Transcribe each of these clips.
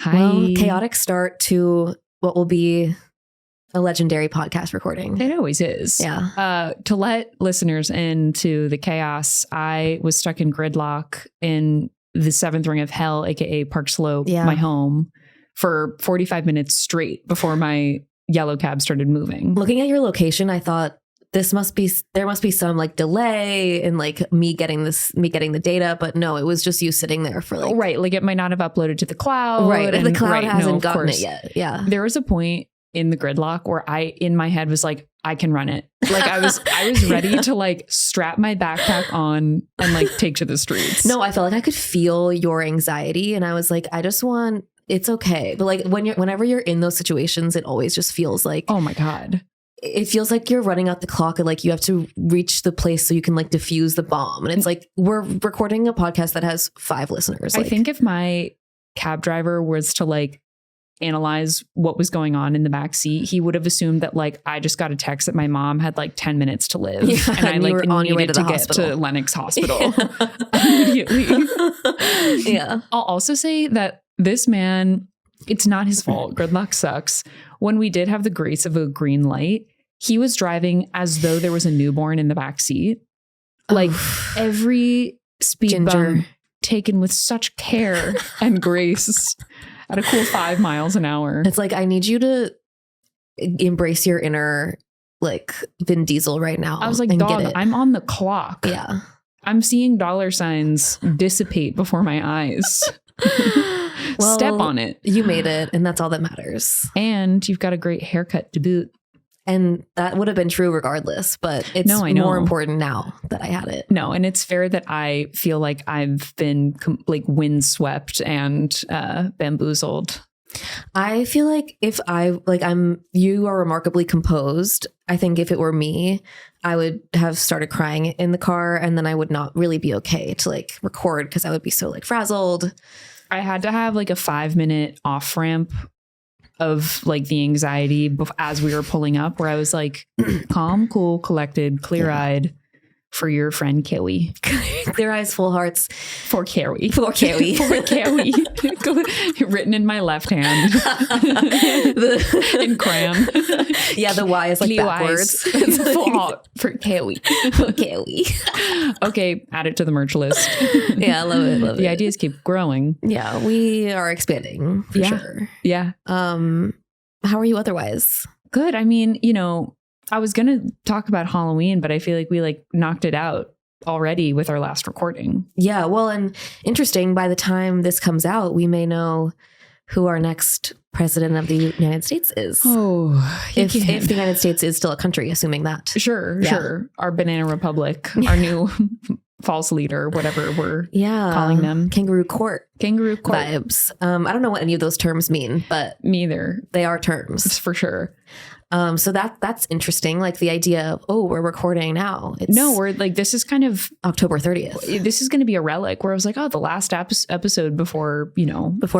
Hi. Well, chaotic start to what will be a legendary podcast recording. It always is. Yeah. To let listeners into the chaos, I was stuck in gridlock in the 7th ring of hell, aka Park Slope, my home, for 45 minutes straight before my yellow cab started moving. Looking at your location, I thought there must be some like delay in like me getting the data, but no, it was just you sitting there for like right, like it might not have uploaded to the cloud. Right, and the cloud hasn't gotten it yet. Yeah, there was a point in the gridlock where I in my head was like, I can run it. Like I was ready to like strap my backpack on and like take to the streets. No, I felt like I could feel your anxiety, and I was like, it's okay. But like whenever you're in those situations, it always just feels like, oh my God. It feels like you're running out the clock and like you have to reach the place so you can like defuse the bomb. And it's like, we're recording a podcast that has 5 listeners. I think if my cab driver was to like analyze what was going on in the back seat, he would have assumed that like I just got a text that my mom had like 10 minutes to live, and I like needed to get to Lenox Hospital immediately. Yeah. I'll also say that this man, it's not his fault. Gridlock sucks. When we did have the grace of a green light, he was driving as though there was a newborn in the back seat. Like every speed bump taken with such care and grace at a cool 5 miles an hour. It's like, I need you to embrace your inner like Vin Diesel right now. I was like, dog, I'm on the clock. Yeah. I'm seeing dollar signs dissipate before my eyes. Well, step on it. You made it, and that's all that matters. And you've got a great haircut to boot. And that would have been true regardless, but it's more important now that I had it. No, and it's fair that I feel like I've been like windswept and bamboozled. I feel like you are remarkably composed. I think if it were me, I would have started crying in the car, and then I would not really be okay to like record because I would be so like frazzled. I had to have like a 5-minute off ramp of like the anxiety as we were pulling up, where I was like, calm, cool, collected, clear-eyed for your friend Carey. Clear eyes, full hearts. For Carey. For Carey. For Carey. Written in my left hand. In crayon. Yeah, the Y is like Clear backwards. It's full heart for Carey. For Carey. Okay, add it to the merch list. Yeah, I love it. The ideas keep growing. Yeah, we are expanding for sure. Yeah. How are you otherwise? Good. I mean, I was going to talk about Halloween, but I feel like we like knocked it out already with our last recording. Yeah. Well, and interesting, by the time this comes out, we may know who our next president of the United States is. Oh, if the United States is still a country, assuming that. Sure. Our banana republic, our new false leader, whatever we're calling them. Kangaroo court vibes. I don't know what any of those terms mean, but me either. They are terms for sure. So that's interesting. Like the idea of, we're recording now. We're like, this is kind of October 30th. This is going to be a relic where I was like, the last episode before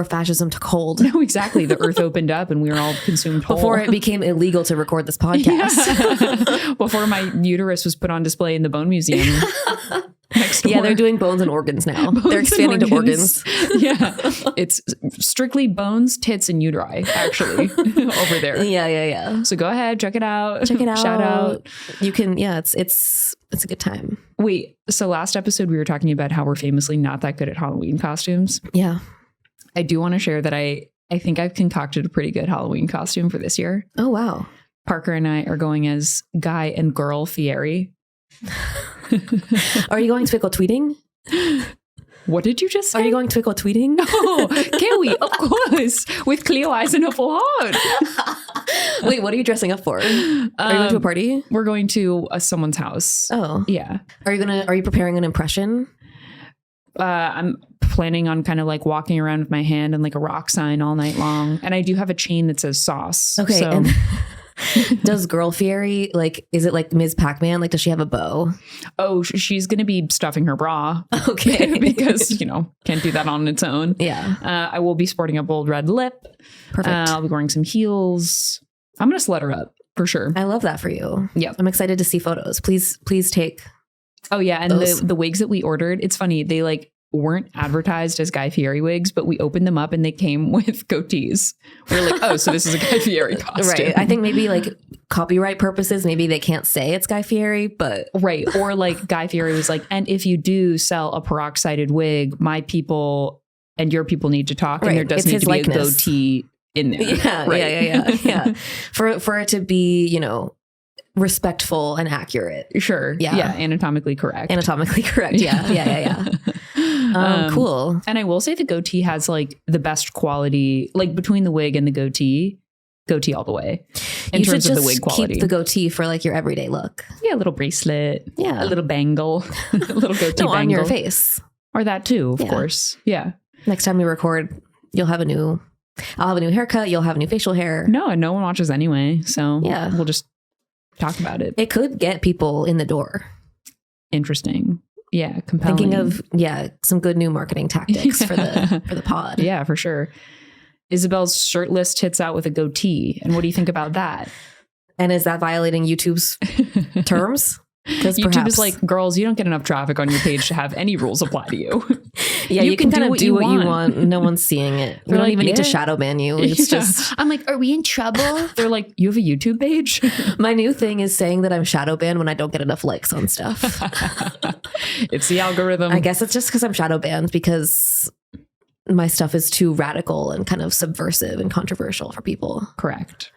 fascism took hold. No, exactly. The earth opened up and we were all consumed whole. Before it became illegal to record this podcast. Yeah. Before my uterus was put on display in the Bone Museum. Next door. Yeah, they're doing bones and organs now. They're expanding to organs. Yeah. It's strictly bones, tits, and uteri, actually, over there. Yeah. So go ahead, check it out. Shout out. You can, it's a good time. Wait, so last episode we were talking about how we're famously not that good at Halloween costumes. Yeah. I do want to share that I think I've concocted a pretty good Halloween costume for this year. Oh, wow. Parker and I are going as Guy and Girl Fieri. Are you going twinkle tweeting? What did you just say? Are you going twinkle tweeting? Oh, can we? Of course. With Cleo eyes and a full heart. Wait, what are you dressing up for? Are you going to a party? We're going to someone's house. Oh. Yeah. Are you preparing an impression? I'm planning on kind of like walking around with my hand and like a rock sign all night long. And I do have a chain that says sauce. Okay. So. And does Girl Fieri, like, is it like Ms. Pac-Man? Like, does she have a bow? Oh, she's going to be stuffing her bra. Okay. Because, can't do that on its own. Yeah. I will be sporting a bold red lip. Perfect. I'll be wearing some heels. I'm going to slut her up for sure. I love that for you. Yeah. I'm excited to see photos. Please take. Oh, yeah. And the wigs that we ordered, it's funny. They like weren't advertised as Guy Fieri wigs, but we opened them up and they came with goatees. We're like, oh, so this is a Guy Fieri costume. Right. I think maybe like copyright purposes, maybe they can't say it's Guy Fieri, but. Right. Or like Guy Fieri was like, and if you do sell a peroxided wig, my people and your people need to talk. And there does need to be a goatee in there. Yeah. Right. Yeah. For it to be, you know, respectful and accurate. Sure. Yeah. Anatomically correct. Yeah. Cool. And I will say the goatee has like the best quality, like between the wig and the goatee all the way in terms of the wig quality. Keep the goatee for like your everyday look. Yeah. A little bracelet. Yeah. A little bangle. A little goatee bangle. On your face. Or that too, of course. Yeah. Next time we record, I'll have a new haircut. You'll have new facial hair. No, and no one watches anyway. So yeah, we'll just talk about it. It could get people in the door. Interesting. Yeah. Compelling. Thinking of, some good new marketing tactics for the pod. Yeah, for sure. Isabelle's shirtless tits out with a goatee. And what do you think about that? And is that violating YouTube's terms? Because YouTube is like, girls, you don't get enough traffic on your page to have any rules apply to you. Yeah, you can kind of do what you want. No one's seeing it. We don't even need to shadow ban you. It's just. I'm like, are we in trouble? They're like, you have a YouTube page? My new thing is saying that I'm shadow banned when I don't get enough likes on stuff. It's the algorithm. I guess it's just because I'm shadow banned because my stuff is too radical and kind of subversive and controversial for people. Correct.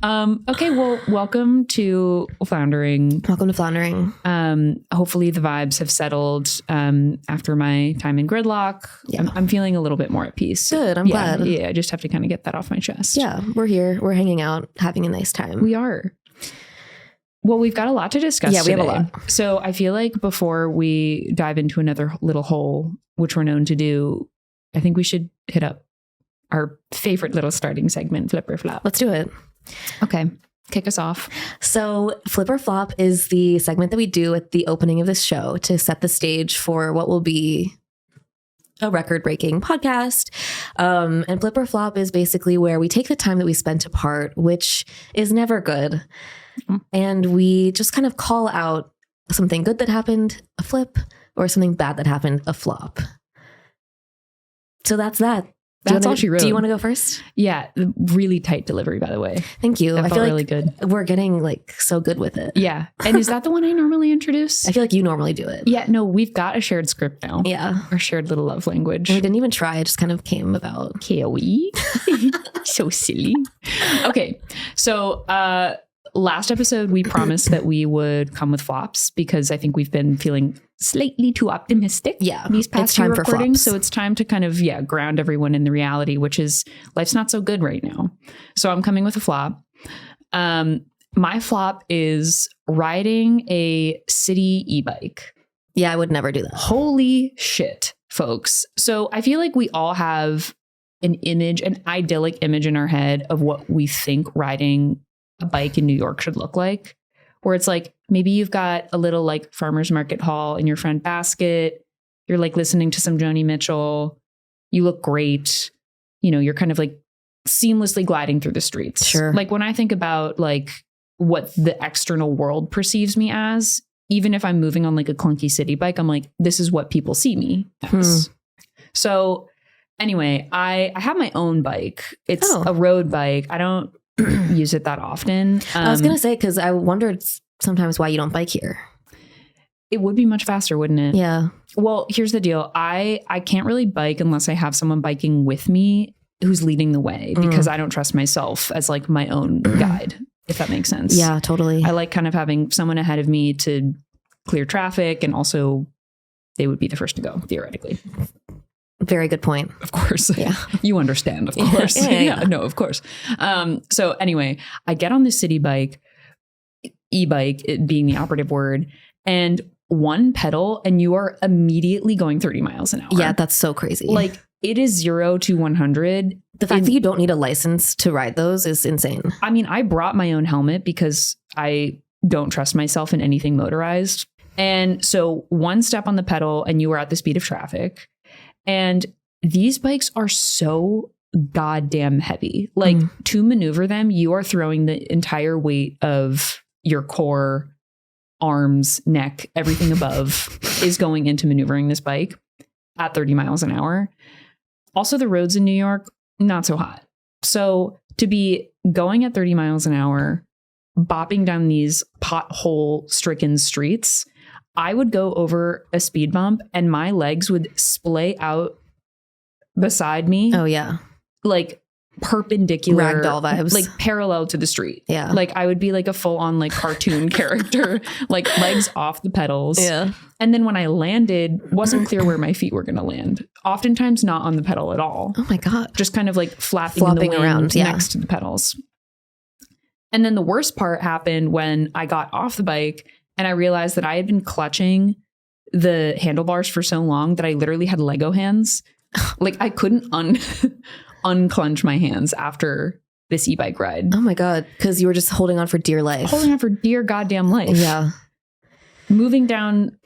Okay, well, welcome to Floundering. Hopefully the vibes have settled after my time in gridlock. Yeah. I'm feeling a little bit more at peace. Good, I'm glad. Yeah, I just have to kind of get that off my chest. Yeah, we're here. We're hanging out, having a nice time. We are. Well, we've got a lot to discuss today. We have a lot. So I feel like before we dive into another little hole, which we're known to do, I think we should hit up our favorite little starting segment, Flip or Flop. Let's do it. Okay. Kick us off. So Flip or Flop is the segment that we do at the opening of this show to set the stage for what will be a record-breaking podcast. And Flip or Flop is basically where we take the time that we spent apart, which is never good. Mm-hmm. And we just kind of call out something good that happened, a flip, or something bad that happened, a flop. So that's that. That's all she wrote. Do you want to go first? Yeah. Really tight delivery, by the way. Thank you. I feel really good. We're getting like so good with it. Yeah. And is that the one I normally introduce? I feel like you normally do it. Yeah. No, we've got a shared script now. Yeah. Our shared little love language. We didn't even try. It just kind of came about. Carey. So silly. Okay. So, last episode, we promised that we would come with flops because I think we've been feeling slightly too optimistic. Yeah, these past few recordings. For so it's time to kind of ground everyone in the reality, which is life's not so good right now. So I'm coming with a flop. My flop is riding a city e-bike. Yeah, I would never do that. Holy shit, folks. So I feel like we all have an idyllic image in our head of what we think riding a bike in New York should look like, where it's like maybe you've got a little like farmer's market haul in your front basket. You're like listening to some Joni Mitchell. You look great. You know, you're kind of like seamlessly gliding through the streets. Sure. Like when I think about like what the external world perceives me as, even if I'm moving on like a clunky city bike, I'm like, this is what people see me as. So anyway, I have my own bike. It's a road bike. I don't use it that often. I was going to say, because I wondered sometimes why you don't bike here. It would be much faster, wouldn't it? Yeah. Well, here's the deal. I can't really bike unless I have someone biking with me who's leading the way because I don't trust myself as like my own guide, if that makes sense. Yeah, totally. I like kind of having someone ahead of me to clear traffic, and also they would be the first to go, theoretically. Very good point. Of course. Yeah. You understand, of course. Yeah. No, of course. So anyway, I get on this city bike, e-bike, it being the operative word, and one pedal and you are immediately going 30 miles an hour. Yeah, that's so crazy. Like it is 0 to 100. The fact that you don't need a license to ride those is insane. I mean, I brought my own helmet because I don't trust myself in anything motorized. And so one step on the pedal and you are at the speed of traffic. And these bikes are so goddamn heavy. Like to maneuver them, you are throwing the entire weight of your core, arms, neck, everything above is going into maneuvering this bike. at 30 miles an hour. Also, the roads in New York, not so hot. So to be going at 30 miles an hour, bopping down these pothole-stricken streets, I would go over a speed bump and my legs would splay out beside me. Oh, yeah. Like perpendicular. Ragdoll vibes. Like parallel to the street. Yeah. Like I would be like a full-on like cartoon character, like legs off the pedals. Yeah. And then when I landed, wasn't clear where my feet were going to land. Oftentimes not on the pedal at all. Oh my God. Just kind of like flopping in the wind around next to the pedals. And then the worst part happened when I got off the bike and I realized that I had been clutching the handlebars for so long that I literally had Lego hands. Like I couldn't unclench my hands after this e-bike ride. Oh my God. Because you were just holding on for dear life. Holding on for dear goddamn life. Yeah. Moving down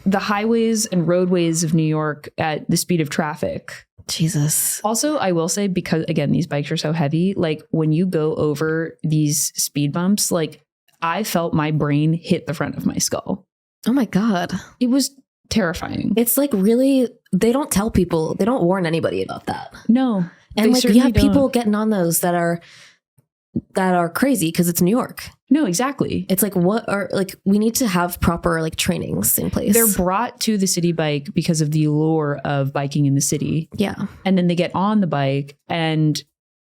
the highways and roadways of New York at the speed of traffic. Jesus. Also, I will say, because again, these bikes are so heavy, like when you go over these speed bumps, like I felt my brain hit the front of my skull. Oh my God. It was terrifying. It's like really, they don't tell people, they don't warn anybody about that. No. And like you have people getting on those that are crazy because it's New York. No, exactly. It's like, what are like, we need to have proper like trainings in place. They're brought to the city bike because of the allure of biking in the city. Yeah. And then they get on the bike and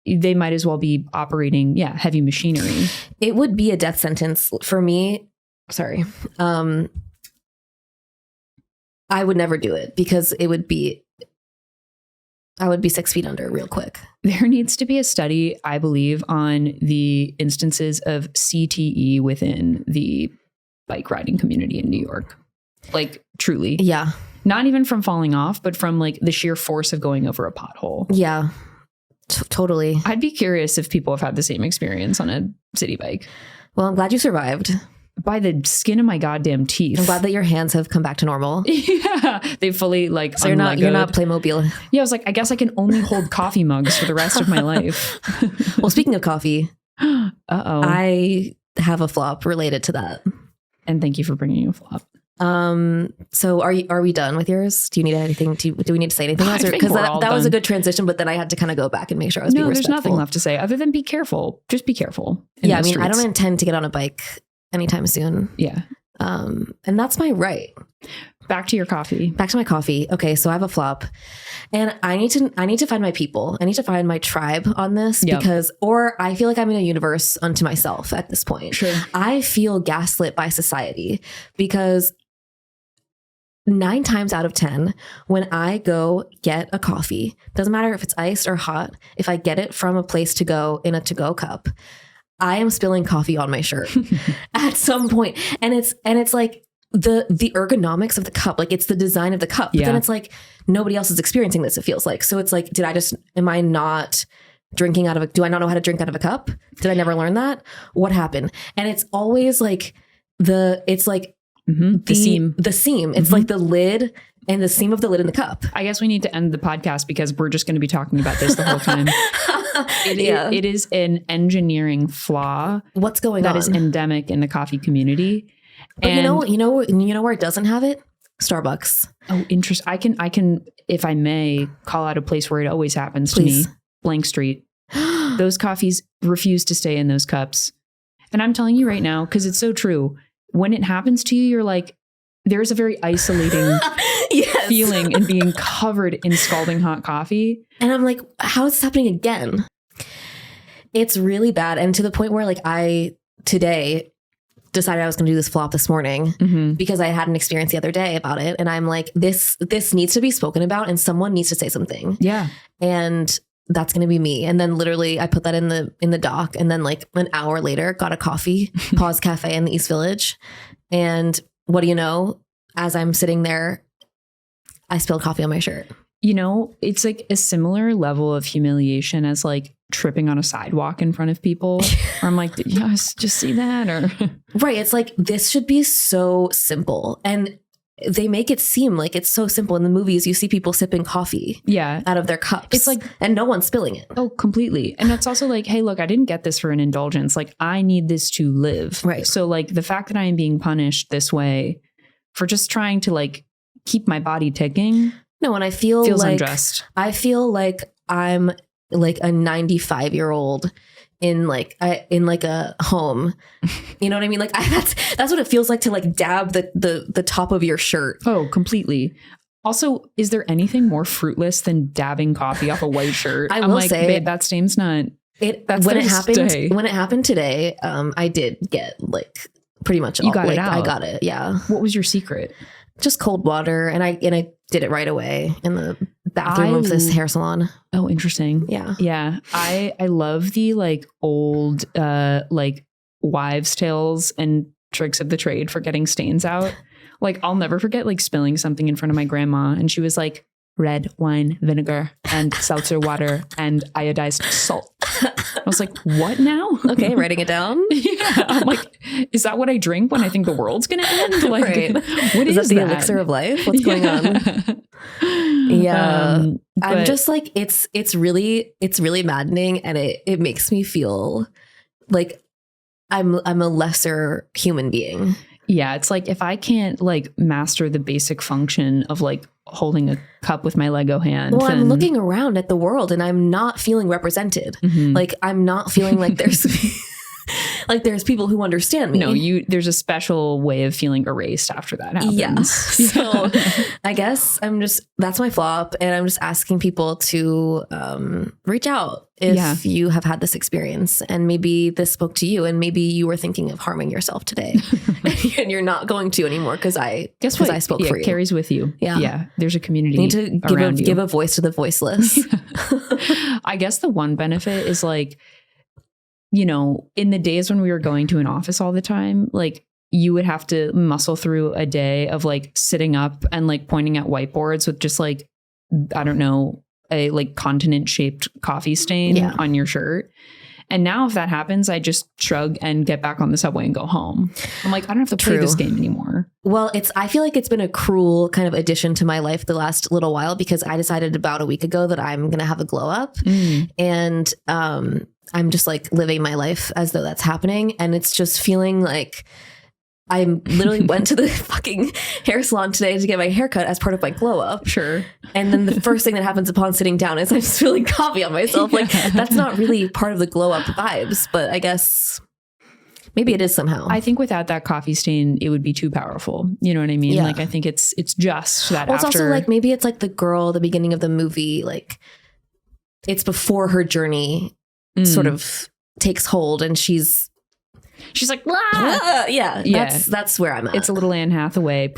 they might as well be operating, heavy machinery. It would be a death sentence for me. Sorry. I would never do it because I would be 6 feet under real quick. There needs to be a study, I believe, on the instances of CTE within the bike riding community in New York. Like, truly. Yeah. Not even from falling off, but from like the sheer force of going over a pothole. Yeah. Totally. I'd be curious if people have had the same experience on a city bike. Well, I'm glad you survived. By the skin of my goddamn teeth. I'm glad that your hands have come back to normal. Yeah. They fully like so you're not Playmobil. Yeah, I was like, I guess I can only hold coffee mugs for the rest of my life. Well, speaking of coffee, uh-oh. I have a flop related to that. And thank you for bringing a flop. So are we done with yours? Do you need anything? Do we need to say anything else? Because that was a good transition, but then I had to kind of go back and make sure I was being respectful. There's nothing left to say other than be careful. Just be careful. Yeah, I mean, I don't intend to get on a bike anytime soon. Yeah. And that's my right. Back to your coffee. Back to my coffee. Okay, so I have a flop. And I need to find my people. I need to find my tribe on this or I feel like I'm in a universe unto myself at this point. Sure. I feel gaslit by society because 9 times out of 10, when I go get a coffee, doesn't matter if it's iced or hot, if I get it from a place to go in a to-go cup, I am spilling coffee on my shirt at some point. And it's like the ergonomics of the cup, like it's the design of the cup. But then it's like nobody else is experiencing this, it feels like. So it's like, am I not drinking do I not know how to drink out of a cup? Did I never learn that? What happened? And it's always like the seam. It's like the lid and the seam of the lid in the cup. I guess we need to end the podcast because we're just going to be talking about this the whole time. It is an engineering flaw. What's going on? That is endemic in the coffee community. But and you know where it doesn't have it? Starbucks. Oh, interesting. I can, if I may, call out a place where it always happens to me. Blank Street. Those coffees refuse to stay in those cups. And I'm telling you right now, because it's so true. When it happens to you, you're like, there's a very isolating feeling in being covered in scalding hot coffee. And I'm like, how is this happening again? It's really bad. And to the point where like I today decided I was going to do this flop this morning because I had an experience the other day about it. And I'm like, this needs to be spoken about and someone needs to say something. Yeah. And that's going to be me. And then literally I put that in the dock. And then like an hour later, got a coffee, Pause Cafe in the East Village. And what do you know? As I'm sitting there, I spilled coffee on my shirt. You know, it's like a similar level of humiliation as like tripping on a sidewalk in front of people. Or I'm like, did you guys just see that? Or right. It's like, this should be so simple. And they make it seem like it's so simple. In the movies, you see people sipping coffee out of their cups. It's like, and no one's spilling it. Oh, completely. And that's also like, hey, look, I didn't get this for an indulgence. Like, I need this to live. Right. So like the fact that I am being punished this way for just trying to like keep my body ticking. No, and I feel Feels like undressed. I feel like I'm like a 95-year-old in like a home. You know what I mean? Like that's what it feels like to like dab the top of your shirt. Oh, completely. Also, is there anything more fruitless than dabbing coffee off a white shirt? I will say, babe, that stain's not. When it happened today, I did get like pretty much all. You got it out. I got it. Yeah. What was your secret? Just cold water, and I did it right away in the bathroom of this hair salon. Oh, interesting. Yeah. Yeah. I love the like old like wives' tales and tricks of the trade for getting stains out. Like I'll never forget like spilling something in front of my grandma, and she was like, red wine vinegar and seltzer water and iodized salt. I was like, what now? Okay, writing it down. Yeah. I'm like, is that what I drink when I think the world's gonna end? Like, right. What is that the that? elixir of life? What's going on? Yeah. I'm just like, it's really maddening, and it makes me feel like I'm a lesser human being. Yeah, it's like if I can't like master the basic function of like holding a cup with my Lego hand. Well, I'm looking around at the world and I'm not feeling represented. Mm-hmm. Like I'm not feeling like there's like there's people who understand me. No, there's a special way of feeling erased after that happens. Yeah. So I guess that's my flop, and I'm just asking people to reach out if you have had this experience, and maybe this spoke to you, and maybe you were thinking of harming yourself today and you're not going to anymore because I spoke for you. Carey's with you. Yeah. There's a community. You need to give a voice to the voiceless. I guess the one benefit is like, you know, in the days when we were going to an office all the time, like you would have to muscle through a day of like sitting up and like pointing at whiteboards with just like, I don't know, a like continent shaped coffee stain on your shirt. And now if that happens, I just shrug and get back on the subway and go home. I'm like, I don't have to play this game anymore. Well, I feel like it's been a cruel kind of addition to my life the last little while, because I decided about a week ago that I'm going to have a glow up. And I'm just like living my life as though that's happening. And it's just feeling like I literally went to the fucking hair salon today to get my haircut as part of my glow up. Sure. And then the first thing that happens upon sitting down is I'm spilling coffee on myself. Like that's not really part of the glow up vibes, but I guess maybe it is somehow. I think without that coffee stain, it would be too powerful. You know what I mean? Yeah. Like I think it's just that. Well, it's also like maybe it's like the girl at the beginning of the movie, like it's before her journey sort of takes hold, and she's like, that's where I'm at. It's a little Anne Hathaway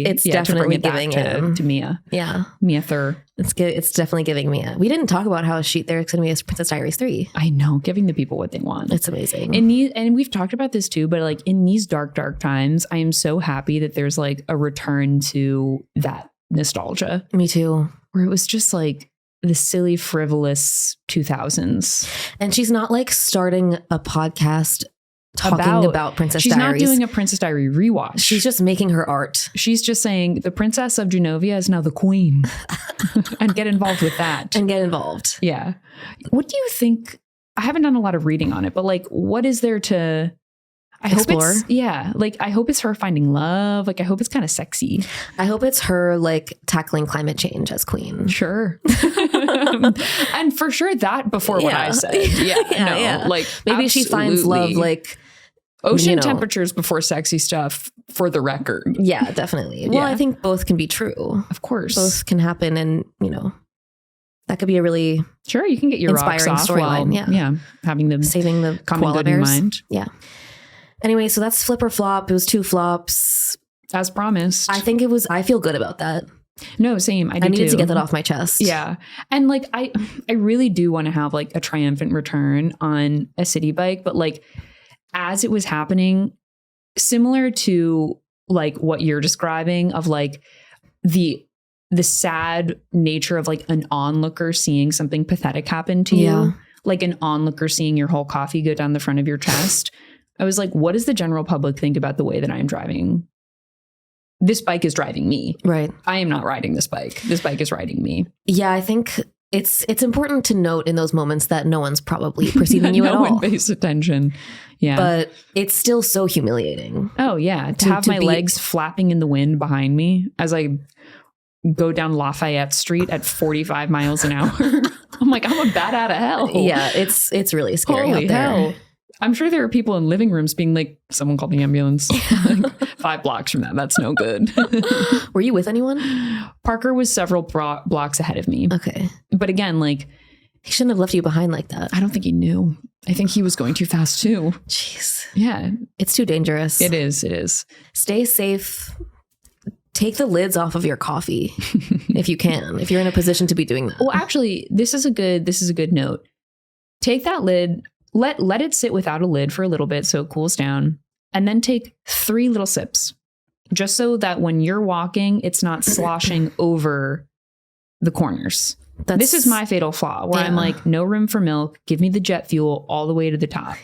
it's definitely giving to Mia. Yeah. Mia Thur. It's definitely giving Mia. We didn't talk about how there's going to be a Princess Diaries 3. I know, giving the people what they want. It's amazing. And we've talked about this too, but like in these dark times, I am so happy that there's like a return to that nostalgia. Me too. Where it was just like the silly, frivolous 2000s. And she's not like starting a podcast talking about Princess She's Diaries. Not doing a Princess Diary rewatch. She's just making her art. She's just saying the Princess of Genovia is now the queen. And get involved with that. And get involved. Yeah. What do you think? I haven't done a lot of reading on it, but like, what is there to explore? I hope it's her finding love. Like, I hope it's kind of sexy. I hope it's her like tackling climate change as queen. Sure. And for sure that before what I said. Yeah. Like maybe she finds love like ocean temperatures before sexy stuff, for the record. Yeah, definitely. Well, I think both can be true. Of course. Both can happen, and that could be a really you can get your inspiring storyline. Yeah. Having them saving the common good in mind. Yeah. Anyway, so that's flip or flop. It was 2 flops. As promised. I feel good about that. No, same. I needed to get that off my chest. Yeah. And like, I really do want to have like a triumphant return on a city bike, but like as it was happening, similar to like what you're describing of like the sad nature of like an onlooker seeing something pathetic happen to you, like an onlooker seeing your whole coffee go down the front of your chest. I was like, what does the general public think about the way that I'm driving? This bike is driving me. Right. I am not riding this bike. This bike is riding me. Yeah, I think it's important to note in those moments that no one's probably perceiving you at all. No one pays attention. Yeah. But it's still so humiliating. Oh, yeah. To have my legs flapping in the wind behind me as I go down Lafayette Street at 45 miles an hour. I'm like, I'm a bat out of hell. Yeah, it's really scary Holy out there. hell. I'm sure there are people in living rooms being like, someone called the ambulance. Like, 5 blocks from that. That's no good. Were you with anyone? Parker was several blocks ahead of me. Okay. But again, like, He shouldn't have left you behind like that. I don't think he knew. I think he was going too fast too. Jeez. Yeah. It's too dangerous. It is. It is. Stay safe. Take the lids off of your coffee if you can, if you're in a position to be doing that. Well, actually, this is a good note. Take that lid, let it sit without a lid for a little bit so it cools down, and then take 3 little sips, just so that when you're walking, it's not sloshing over the corners. This is my fatal flaw where I'm like, no room for milk. Give me the jet fuel all the way to the top.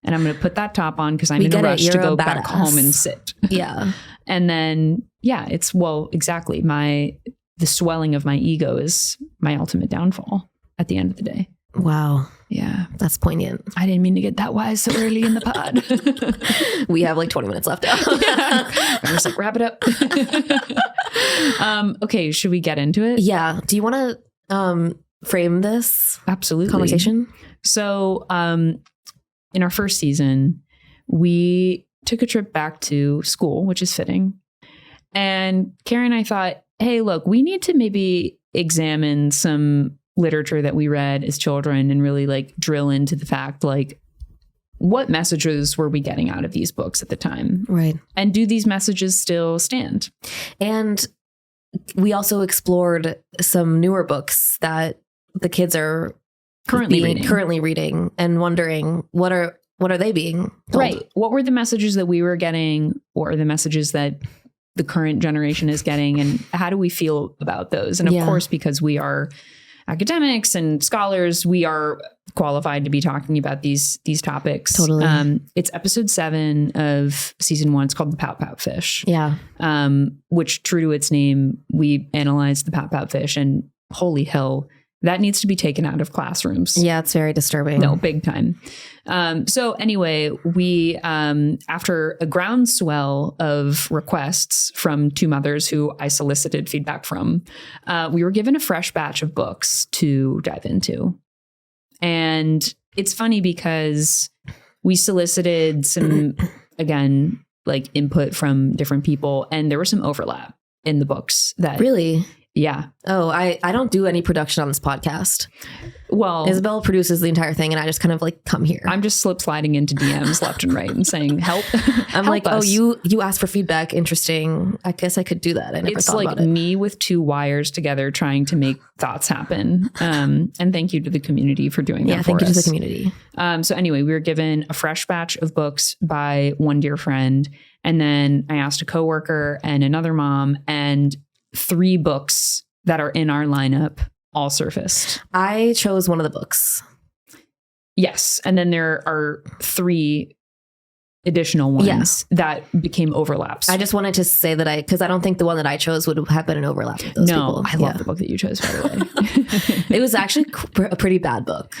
And I'm going to put that top on because I'm in a rush to go back home and sit. Yeah. And then, yeah, it's, well, exactly. The swelling of my ego is my ultimate downfall at the end of the day. Wow. Yeah. That's poignant. I didn't mean to get that wise so early in the pod. We have like 20 minutes left. Yeah. I'm just like, wrap it up. Okay. Should we get into it? Yeah. Do you want to frame this Absolutely. conversation? So, in our first season, we took a trip back to school, which is fitting. And Carey and I thought, hey, look, we need to maybe examine some literature that we read as children and really like drill into the fact, like, what messages were we getting out of these books at the time? Right. And do these messages still stand? And we also explored some newer books that the kids are currently reading and wondering what are they being told? Right. What were the messages that we were getting, or the messages that the current generation is getting, and how do we feel about those? And of course, because we are academics and scholars, we are qualified to be talking about these topics. Totally. It's episode 7 of season 1. It's called The Pout Pout Fish. Yeah. Which, true to its name, we analyzed the pout pout fish, and holy hell, that needs to be taken out of classrooms. Yeah, it's very disturbing. No, big time. So anyway, we, after a groundswell of requests from 2 mothers who I solicited feedback from, we were given a fresh batch of books to dive into. And it's funny because we solicited some, again, like input from different people, and there was some overlap in the books that Really? Yeah. Oh, I don't do any production on this podcast. Well, Isabelle produces the entire thing, and I just kind of like come here. I'm just slip sliding into DMs left and right and saying, help. I'm help like, us. oh, you asked for feedback. Interesting. I guess I could do that. I never It's thought like about it. me with 2 wires together trying to make thoughts happen. And thank you to the community for doing that. Yeah, thank you to the community. So anyway, we were given a fresh batch of books by one dear friend. And then I asked a coworker and another mom, and 3 books that are in our lineup all surfaced. I chose one of the books. Yes. And then there are 3 additional ones that became overlaps. I just wanted to say that because I don't think the one that I chose would have been an overlap with those people. I love the book that you chose, by the way. It was actually a pretty bad book.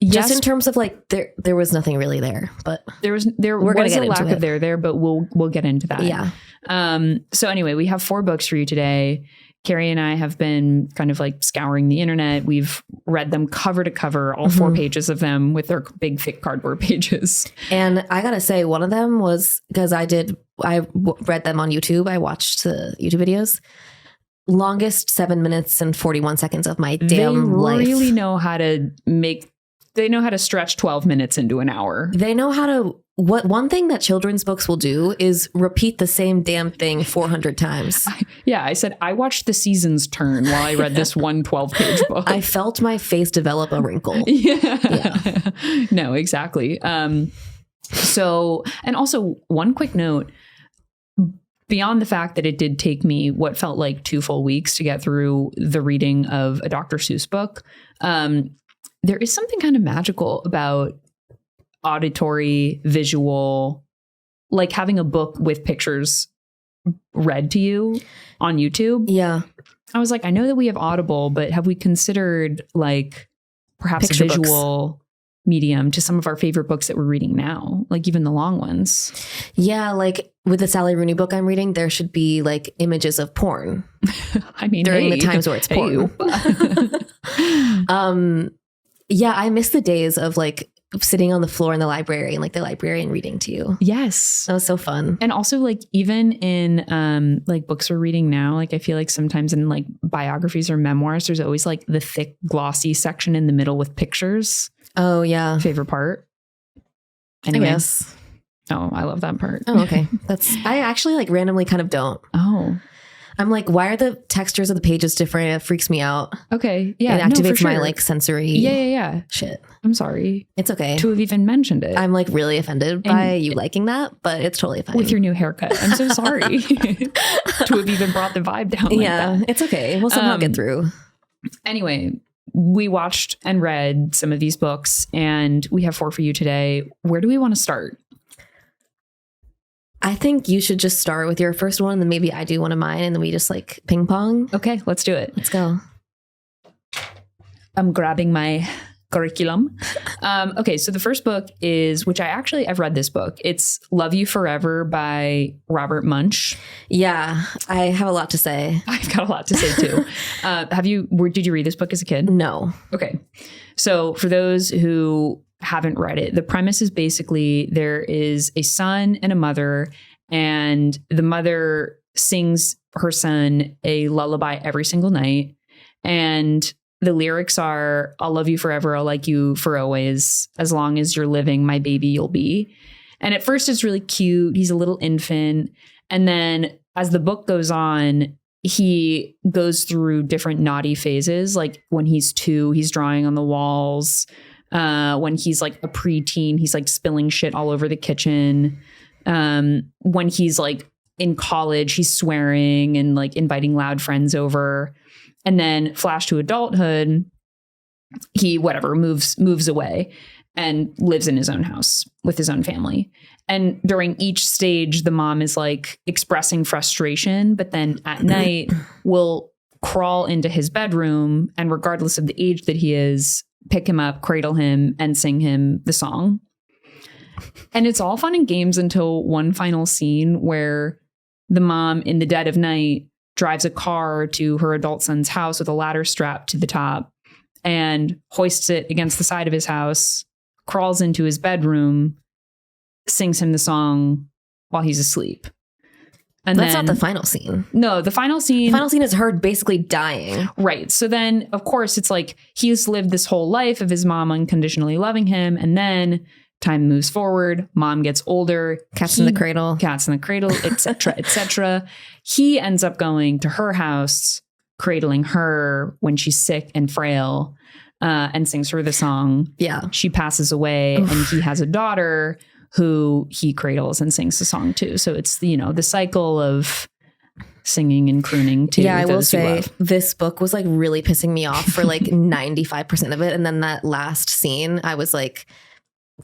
Just in terms of like there was nothing really there, but there was a lack of there, but we'll get into that. Yeah. So anyway, we have 4 books for you today. Carey and I have been kind of like scouring the internet. We've read them cover to cover, all 4 pages of them with their big thick cardboard pages. And I gotta say, one of them was because I read them on YouTube. I watched the YouTube videos. Longest 7 minutes and 41 seconds of my damn life. They really know how to they know how to stretch 12 minutes into an hour. They know how to, one thing that children's books will do is repeat the same damn thing 400 times. I said, I watched the seasons turn while I read this 12-page book. I felt my face develop a wrinkle. Yeah. No, exactly. So, and also one quick note, beyond the fact that it did take me what felt like 2 full weeks to get through the reading of a Dr. Seuss book, there is something kind of magical about auditory, visual, like having a book with pictures read to you on YouTube. Yeah. I was like, I know that we have Audible, but have we considered like perhaps Picture visual medium to some of our favorite books that we're reading now, like even the long ones. Yeah, like with the Sally Rooney book I'm reading, there should be like images of porn. I mean, during the times where it's porn. Yeah, I miss the days of like sitting on the floor in the library and like the librarian reading to you. Yes. That was so fun. And also like even in like books we're reading now, like I feel like sometimes in like biographies or memoirs, there's always like the thick glossy section in the middle with pictures. Oh yeah. Favorite part. Anyway. I guess. Oh, I love that part. Oh, okay. I actually like randomly kind of don't. Oh. I'm like, why are the textures of the pages different? It freaks me out. Okay. Yeah. It activates my like sensory Yeah. shit. I'm sorry. It's okay. To have even mentioned it. I'm like really offended by you liking that, but it's totally fine. With your new haircut. I'm so sorry to have even brought the vibe down like that. It's okay. We'll somehow get through. Anyway, we watched and read some of these books and we have 4 for you today. Where do we want to start? I think you should just start with your first one and then maybe I do one of mine and then we just like ping pong. Okay, let's do it. Let's go. I'm grabbing my curriculum. Okay, so the first book is, which I've read this book. It's Love You Forever by Robert Munsch. Yeah, I have a lot to say. I've got a lot to say too. Did you read this book as a kid? No. Okay. So for those who haven't read it, the premise is basically there is a son and a mother, and the mother sings her son a lullaby every single night. And the lyrics are, I'll love you forever. I'll like you for always. As long as you're living, my baby you'll be. And at first it's really cute. He's a little infant. And then as the book goes on, he goes through different naughty phases. Like when he's 2, he's drawing on the walls. When he's like a preteen, he's like spilling shit all over the kitchen. When he's like in college, he's swearing and like inviting loud friends over. And then flash to adulthood, he moves away and lives in his own house with his own family. And during each stage, the mom is like expressing frustration, but then at night will crawl into his bedroom and regardless of the age that he is, pick him up, cradle him, and sing him the song. And it's all fun and games until one final scene where the mom in the dead of night drives a car to her adult son's house with a ladder strapped to the top and hoists it against the side of his house, crawls into his bedroom, sings him the song while he's asleep. And that's not the final scene. No, the final scene. The final scene is her basically dying. Right. So then, of course, it's like he's lived this whole life of his mom unconditionally loving him. And then time moves forward. Mom gets older. Cats in the cradle, etc., etc. He ends up going to her house, cradling her when she's sick and frail, and sings her the song. Yeah. She passes away and he has a daughter who he cradles and sings the song to. So it's, the cycle of singing and crooning to I will those say this book was like really pissing me off for like 95% of it. And then that last scene, I was like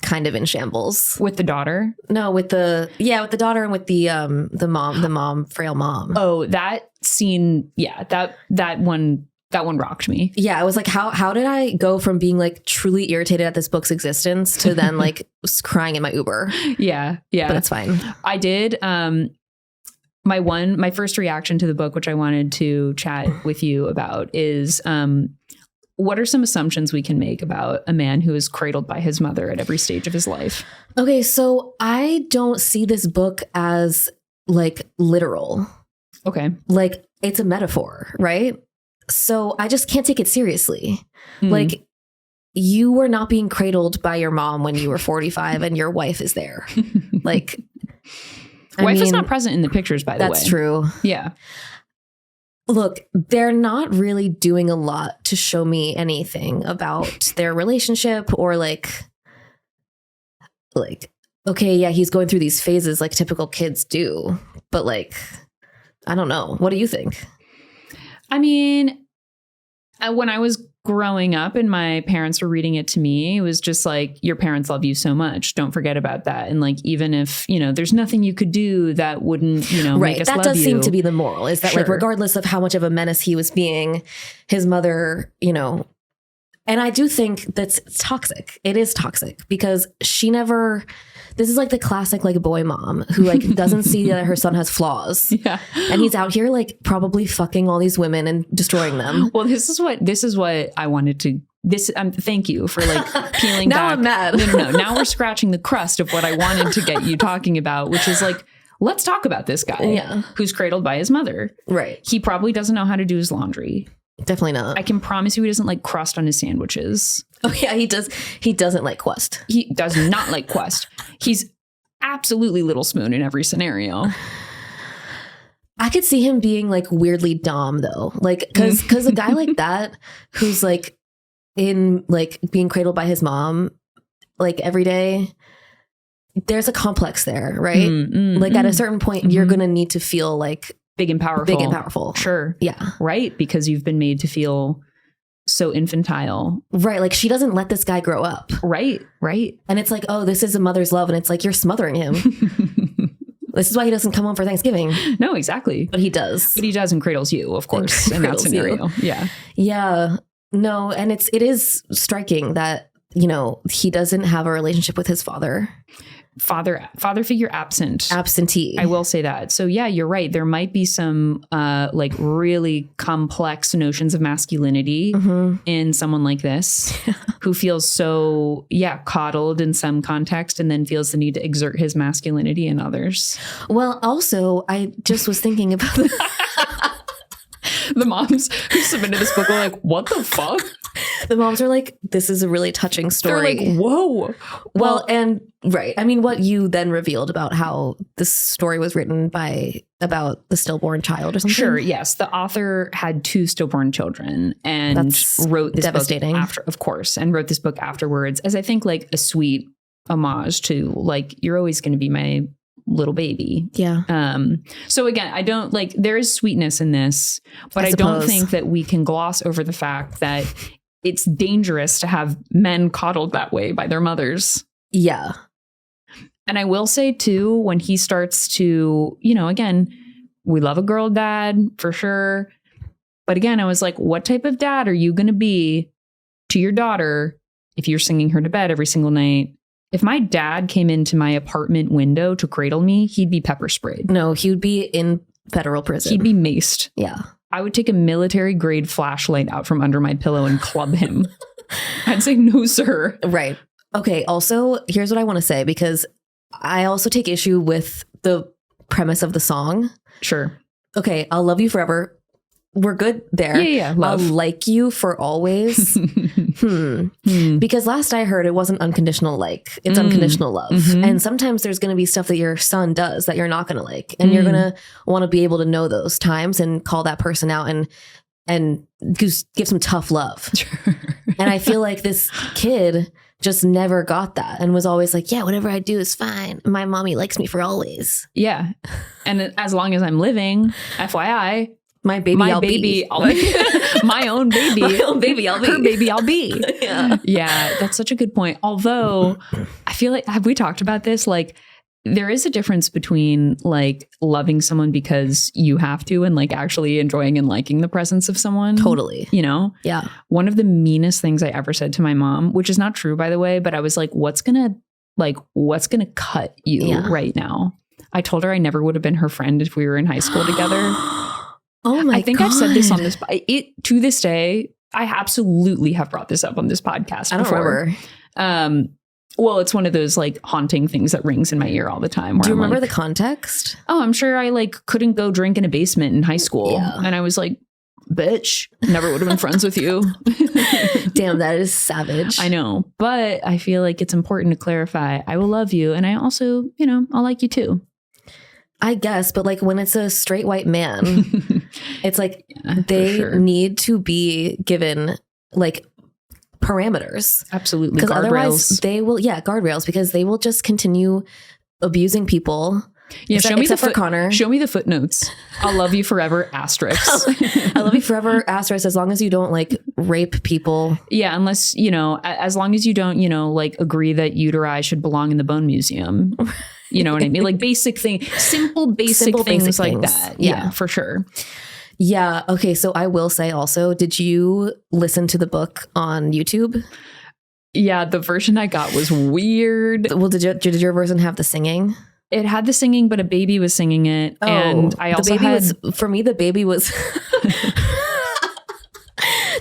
kind of in shambles. With the daughter? No, with the daughter and with the frail mom. Oh, that scene. Yeah, that one rocked me. Yeah, I was like, how did I go from being like truly irritated at this book's existence to then like crying in my Uber? Yeah. But it's fine. I did. My first reaction to the book, which I wanted to chat with you about, is what are some assumptions we can make about a man who is cradled by his mother at every stage of his life? Okay, so I don't see this book as like literal. Okay. Like it's a metaphor, right? So I just can't take it seriously. Mm-hmm. Like you were not being cradled by your mom when you were 45 and your wife is there. Like, wife is not present in the pictures, by the way. That's true. Yeah. Look, they're not really doing a lot to show me anything about their relationship or like, okay, yeah, he's going through these phases like typical kids do. But like, I don't know. What do you think? I mean, when I was growing up and my parents were reading it to me, it was just like, your parents love you so much. Don't forget about that. And like, even if, there's nothing you could do that wouldn't, right. Make us that love does you. Seem to be the moral is that Sure. like, regardless of how much of a menace he was being, his mother, And I do think that's toxic. It is toxic because this is like the classic like boy mom who like doesn't see that her son has flaws. Yeah. And he's out here like probably fucking all these women and destroying them. Well, this is what I wanted to thank you for like peeling now back. I'm mad. No. Now we're scratching the crust of what I wanted to get you talking about, which is like, let's talk about this guy who's cradled by his mother. Right. He probably doesn't know how to do his laundry. Definitely not. I can promise you he doesn't like crust on his sandwiches. Oh yeah, he does. He doesn't like Quest. He does not like Quest. He's absolutely Little Spoon in every scenario. I could see him being like weirdly Dom though. Like because a guy like that who's like in like being cradled by his mom like every day, there's a complex there, right? Like at a certain point you're going to need to feel like big and powerful. Sure. Yeah. Right. Because you've been made to feel so infantile. Right. Like she doesn't let this guy grow up. Right. And it's like, oh, this is a mother's love. And it's like, you're smothering him. This is why he doesn't come home for Thanksgiving. No, exactly. But he does. But he does and cradles you, of course, in that scenario. Yeah. Yeah. No. And it is striking that, you know, he doesn't have a relationship with his father. Father figure absentee. I will say that. So yeah, you're right. There might be some like really complex notions of masculinity in someone like this who feels so coddled in some context and then feels the need to exert his masculinity in others. Well, also I just was thinking about the moms who submitted this book were like, what the fuck? The moms are like, this is a really touching story. They're like, whoa. Well, and right. I mean, what you then revealed about how this story was written about the stillborn child or something. Sure. Yes. The author had 2 stillborn children and wrote this devastating book after, of course, and wrote this book afterwards as I think like a sweet homage to like, you're always going to be my little baby. Yeah. So again, I don't like, there is sweetness in this, but I don't think that we can gloss over the fact that it's dangerous to have men coddled that way by their mothers. Yeah. And I will say too, when he starts to, you know, again, we love a girl dad for sure. But again, I was like, what type of dad are you going to be to your daughter if you're singing her to bed every single night? If my dad came into my apartment window to cradle me, he'd be pepper sprayed. No, he would be in federal prison. He'd be maced. Yeah. I would take a military grade flashlight out from under my pillow and club him. I'd say, no, sir. Right. Okay. Also, here's what I want to say, because I also take issue with the premise of the song. Sure. Okay. I'll love you forever. We're good there. Yeah. Love. I'll like you for always. Because last I heard, it wasn't unconditional like. It's unconditional love. And sometimes there's going to be stuff that your son does that you're not going to like. And you're going to want to be able to know those times and call that person out and give some tough love. Sure. And I feel like this kid just never got that and was always like, yeah, whatever I do is fine. My mommy likes me for always. Yeah. And as long as I'm living, FYI, my baby, my I'll baby, be. I'll be. My own baby. My own baby, I'll be. Her baby, I'll be. Yeah, that's such a good point. Although I feel like, have we talked about this? Like, there is a difference between like loving someone because you have to and like actually enjoying and liking the presence of someone. Totally. You know? Yeah. One of the meanest things I ever said to my mom, which is not true, by the way, but I was like, what's gonna cut you right now? I told her I never would have been her friend if we were in high school together. Oh my God. I think I've said this on this, to this day, I absolutely have brought this up on this podcast I don't before. remember. Well, it's one of those like haunting things that rings in my ear all the time. Do you remember the context? Oh, I'm sure I like couldn't go drink in a basement in high school. Yeah. And I was like, bitch, never would have been friends with you. Damn, that is savage. I know. But I feel like it's important to clarify. I will love you. And I also, you know, I'll like you too. I guess, but like when it's a straight white man, it's like they need to be given like parameters. Absolutely. Because otherwise they will, guardrails, because they will just continue abusing people. Yeah, except for Connor. Show me the footnotes. I'll love you forever, asterisk. I love you forever, asterisk, as long as you don't like rape people. Yeah, unless, you know, as long as you don't, you know, like agree that uteri should belong in the bone museum. You know what I mean? Like basic things like that. Yeah, for sure. Yeah. Okay. So I will say also, did you listen to the book on YouTube? Yeah, the version I got was weird. Well, did your version have the singing? It had the singing, but a baby was singing it. Oh, and I also for me, the baby was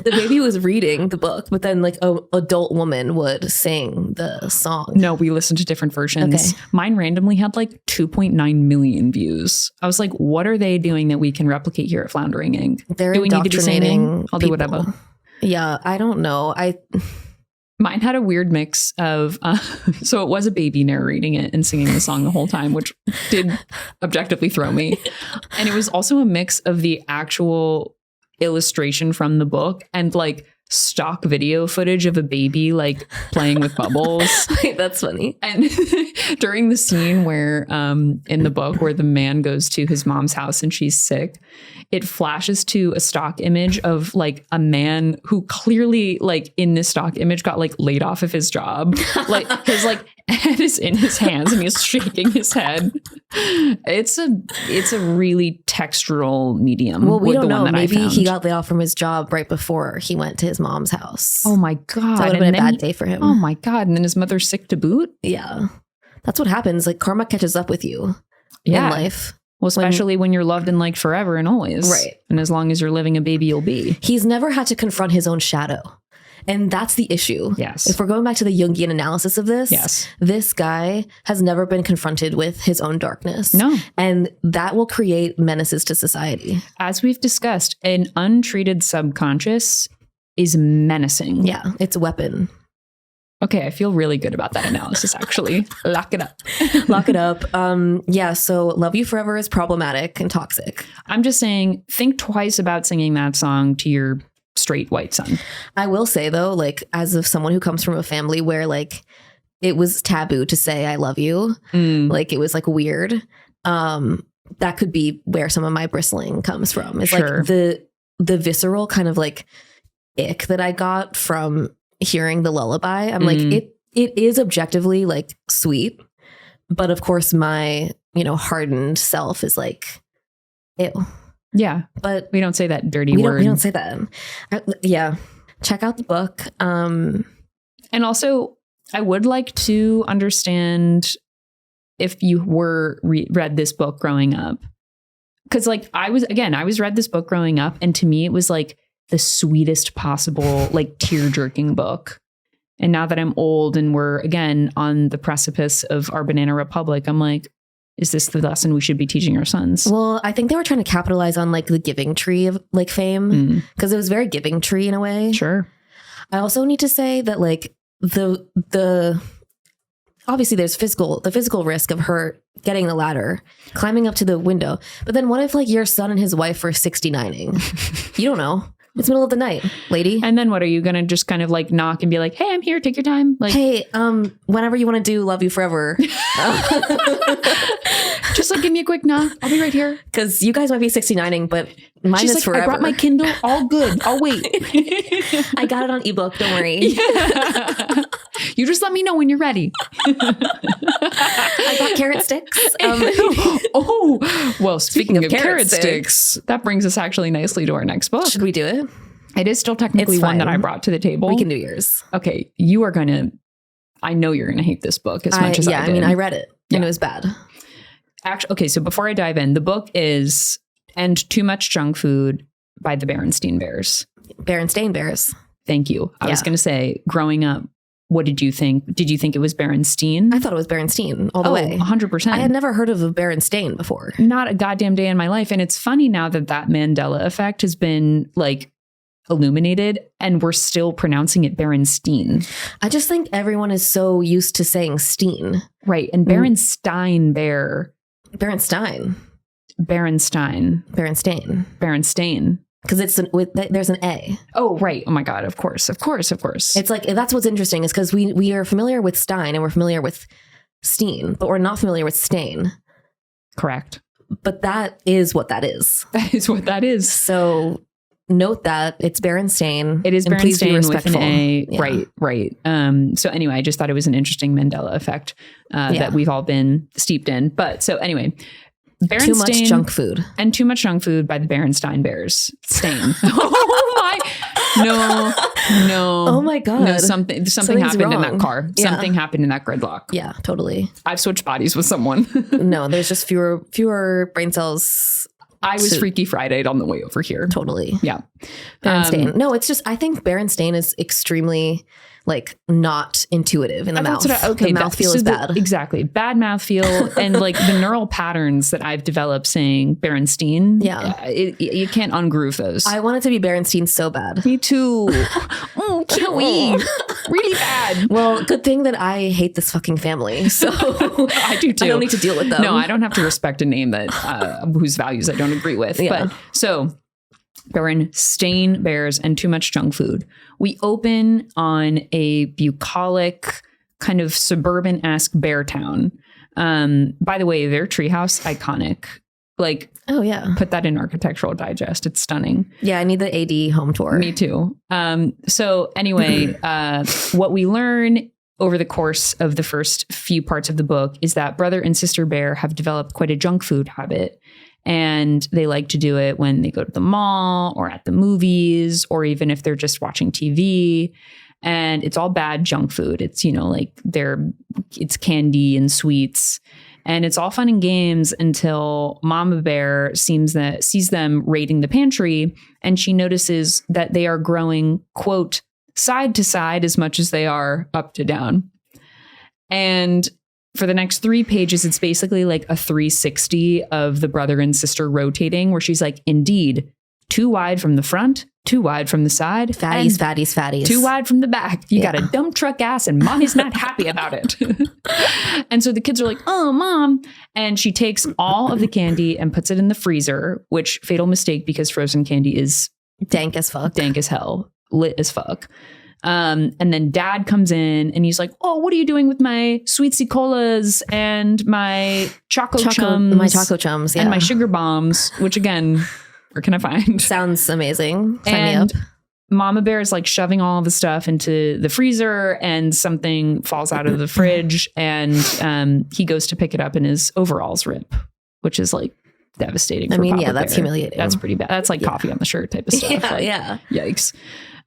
the baby was reading the book, but then like an adult woman would sing the song. No, we listened to different versions. Okay. Mine randomly had like 2.9 million views. I was like, what are they doing that we can replicate here at Floundering Inc? They're Do we need to be singing? indoctrinating I'll do people. whatever. Yeah, I don't know. Mine had a weird mix of, so it was a baby narrating it and singing the song the whole time, which did objectively throw me. And it was also a mix of the actual illustration from the book and like stock video footage of a baby like playing with bubbles. That's funny. And during the scene where in the book where the man goes to his mom's house and she's sick, it flashes to a stock image of like a man who clearly like in this stock image got like laid off of his job. Like his like head is in his hands and he's shaking his head. It's a really textural medium. Well, we don't know. That Maybe he got laid off from his job right before he went to his mom's house. Oh my God. So that would have been a bad day for him. Oh my God. And then his mother's sick to boot. Yeah. That's what happens. Like karma catches up with you in life. Well, especially when you're loved and liked forever and always. Right. And as long as you're living a baby, you'll be. He's never had to confront his own shadow. And that's the issue. Yes. If we're going back to the Jungian analysis of this, yes, this guy has never been confronted with his own darkness. No. And that will create menaces to society. As we've discussed, an untreated subconscious is menacing. Yeah, it's a weapon. Okay, I feel really good about that analysis, actually. Lock it up. Lock it up. Yeah, so Love You Forever is problematic and toxic. I'm just saying, think twice about singing that song to your straight white son. I will say, though, like, as of someone who comes from a family where, like, it was taboo to say I love you, like, it was, like, weird, that could be where some of my bristling comes from. It's sure. like the visceral kind of, like, ick that I got from hearing the lullaby. I'm like, it is objectively like sweet, but of course my, hardened self is like, ew. Yeah. But we don't say that dirty word. We don't say that. Yeah. Check out the book. And also I would like to understand if you were read this book growing up. Cause like I was read this book growing up. And to me, it was like the sweetest possible, like tear-jerking book. And now that I'm old and we're again on the precipice of our banana republic, I'm like, is this the lesson we should be teaching our sons? Well, I think they were trying to capitalize on like the Giving Tree of like fame because it was very Giving Tree in a way. Sure. I also need to say that like the obviously there's the physical risk of her getting the ladder, climbing up to the window. But then what if like your son and his wife are 69ing? You don't know. It's middle of the night, lady. And then what, are you going to just kind of like knock and be like, hey, I'm here, take your time? Like, hey, whenever you want to do Love You Forever. Just like give me a quick knock. I'll be right here. Because you guys might be 69ing, but mine She's is like, forever. I brought my Kindle. All good. I'll wait. I got it on ebook. Don't worry. Yeah. You just let me know when you're ready. I got carrot sticks. Oh, well, speaking of carrot sticks, that brings us actually nicely to our next book. Should we do it? It is still technically one that I brought to the table. We can do yours. Okay. I know you're going to hate this book as much as I did. Yeah, I mean, I read it and it was bad. Actually, okay. So before I dive in, the book is End Too Much Junk Food by the Berenstain Bears. Berenstain Bears. Thank you. I was going to say, growing up, what did you think? Did you think it was Berenstain? I thought it was Berenstain all the way. 100%. I had never heard of a Berenstain before. Not a goddamn day in my life. And it's funny now that Mandela effect has been like illuminated and we're still pronouncing it Berenstain. I just think everyone is so used to saying Steen. Right. And Berenstain Bear. Berenstain. Because there's an A. Oh, right. Oh my God. Of course. It's like, that's what's interesting is because we are familiar with Stein and we're familiar with Steen, but we're not familiar with Stain. Correct. But that is what that is. That is what that is. So note that it's Berenstain. It is Berenstain with an A. Yeah. Right. So anyway, I just thought it was an interesting Mandela effect that we've all been steeped in. But so anyway, Too much junk food. And Too Much Junk Food by the Berenstain Bears. Stain. Oh my. No. Oh my God. No, something happened wrong in that car. Yeah. Something happened in that gridlock. Yeah, totally. I've switched bodies with someone. No, there's just fewer brain cells. I was Freaky Friday'd on the way over here. Totally. Yeah. Berenstain. No, it's just, I think Berenstain is extremely like not intuitive in the mouth. The mouthfeel is bad. Exactly. Bad mouthfeel. And like the neural patterns that I've developed saying Berenstain. Yeah. You can't ungroove those. I want it to be Berenstain so bad. Me too. Oh, can't we? Really bad. Well, good thing that I hate this fucking family. So I do too. I don't need to deal with them. No, I don't have to respect a name that whose values I don't agree with. Yeah. But so Berenstain Bears and Too Much Junk Food. We open on a bucolic, kind of suburban-esque bear town. By the way, their treehouse, iconic. Like, oh yeah, put that in Architectural Digest. It's stunning. Yeah, I need the AD home tour. Me too. So anyway, what we learn over the course of the first few parts of the book is that brother and sister bear have developed quite a junk food habit. And they like to do it when they go to the mall or at the movies, or even if they're just watching TV. And it's all bad junk food. It's, like it's candy and sweets. And it's all fun and games until Mama Bear sees them raiding the pantry. And she notices that they are growing, quote, side to side as much as they are up to down. And for the next 3 pages, it's basically like a 360 of the brother and sister rotating, where she's like, indeed, too wide from the front, too wide from the side. Fatties. Too wide from the back. You got a dump truck ass and mommy's not happy about it. And so the kids are like, oh, mom. And she takes all of the candy and puts it in the freezer, which fatal mistake because frozen candy is dank as fuck. Dank as hell. Lit as fuck. And then dad comes in and he's like, oh, what are you doing with my sweetsy colas and my choco chums? My choco chums, yeah. And my sugar bombs, which again, where can I find? Sounds amazing. Sign me and up. Mama Bear is like shoving all the stuff into the freezer and something falls out of the fridge and he goes to pick it up and his overalls rip, which is like devastating. I for mean, Papa yeah, that's Bear. humiliating. That's pretty bad. That's like coffee on the shirt type of stuff. Yeah. Yikes.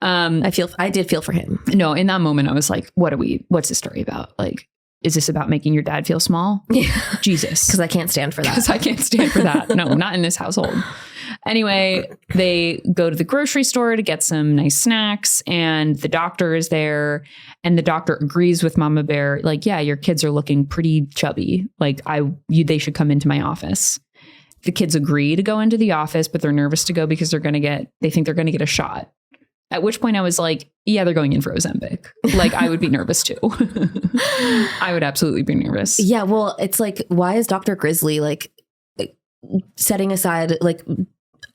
I did feel for him. No, in that moment I was like, what's this story about? Like, is this about making your dad feel small? Yeah. Jesus. Because I can't stand for that. Because I can't stand for that. No, not in this household. Anyway, they go to the grocery store to get some nice snacks and the doctor is there and the doctor agrees with Mama Bear. Like, yeah, your kids are looking pretty chubby. Like they should come into my office. The kids agree to go into the office, but they're nervous to go because they think they're going to get a shot. At which point I was like, yeah, they're going in for Ozempic. Like, I would be nervous too. I would absolutely be nervous. Yeah, well, it's like, why is Dr. Grizzly like setting aside like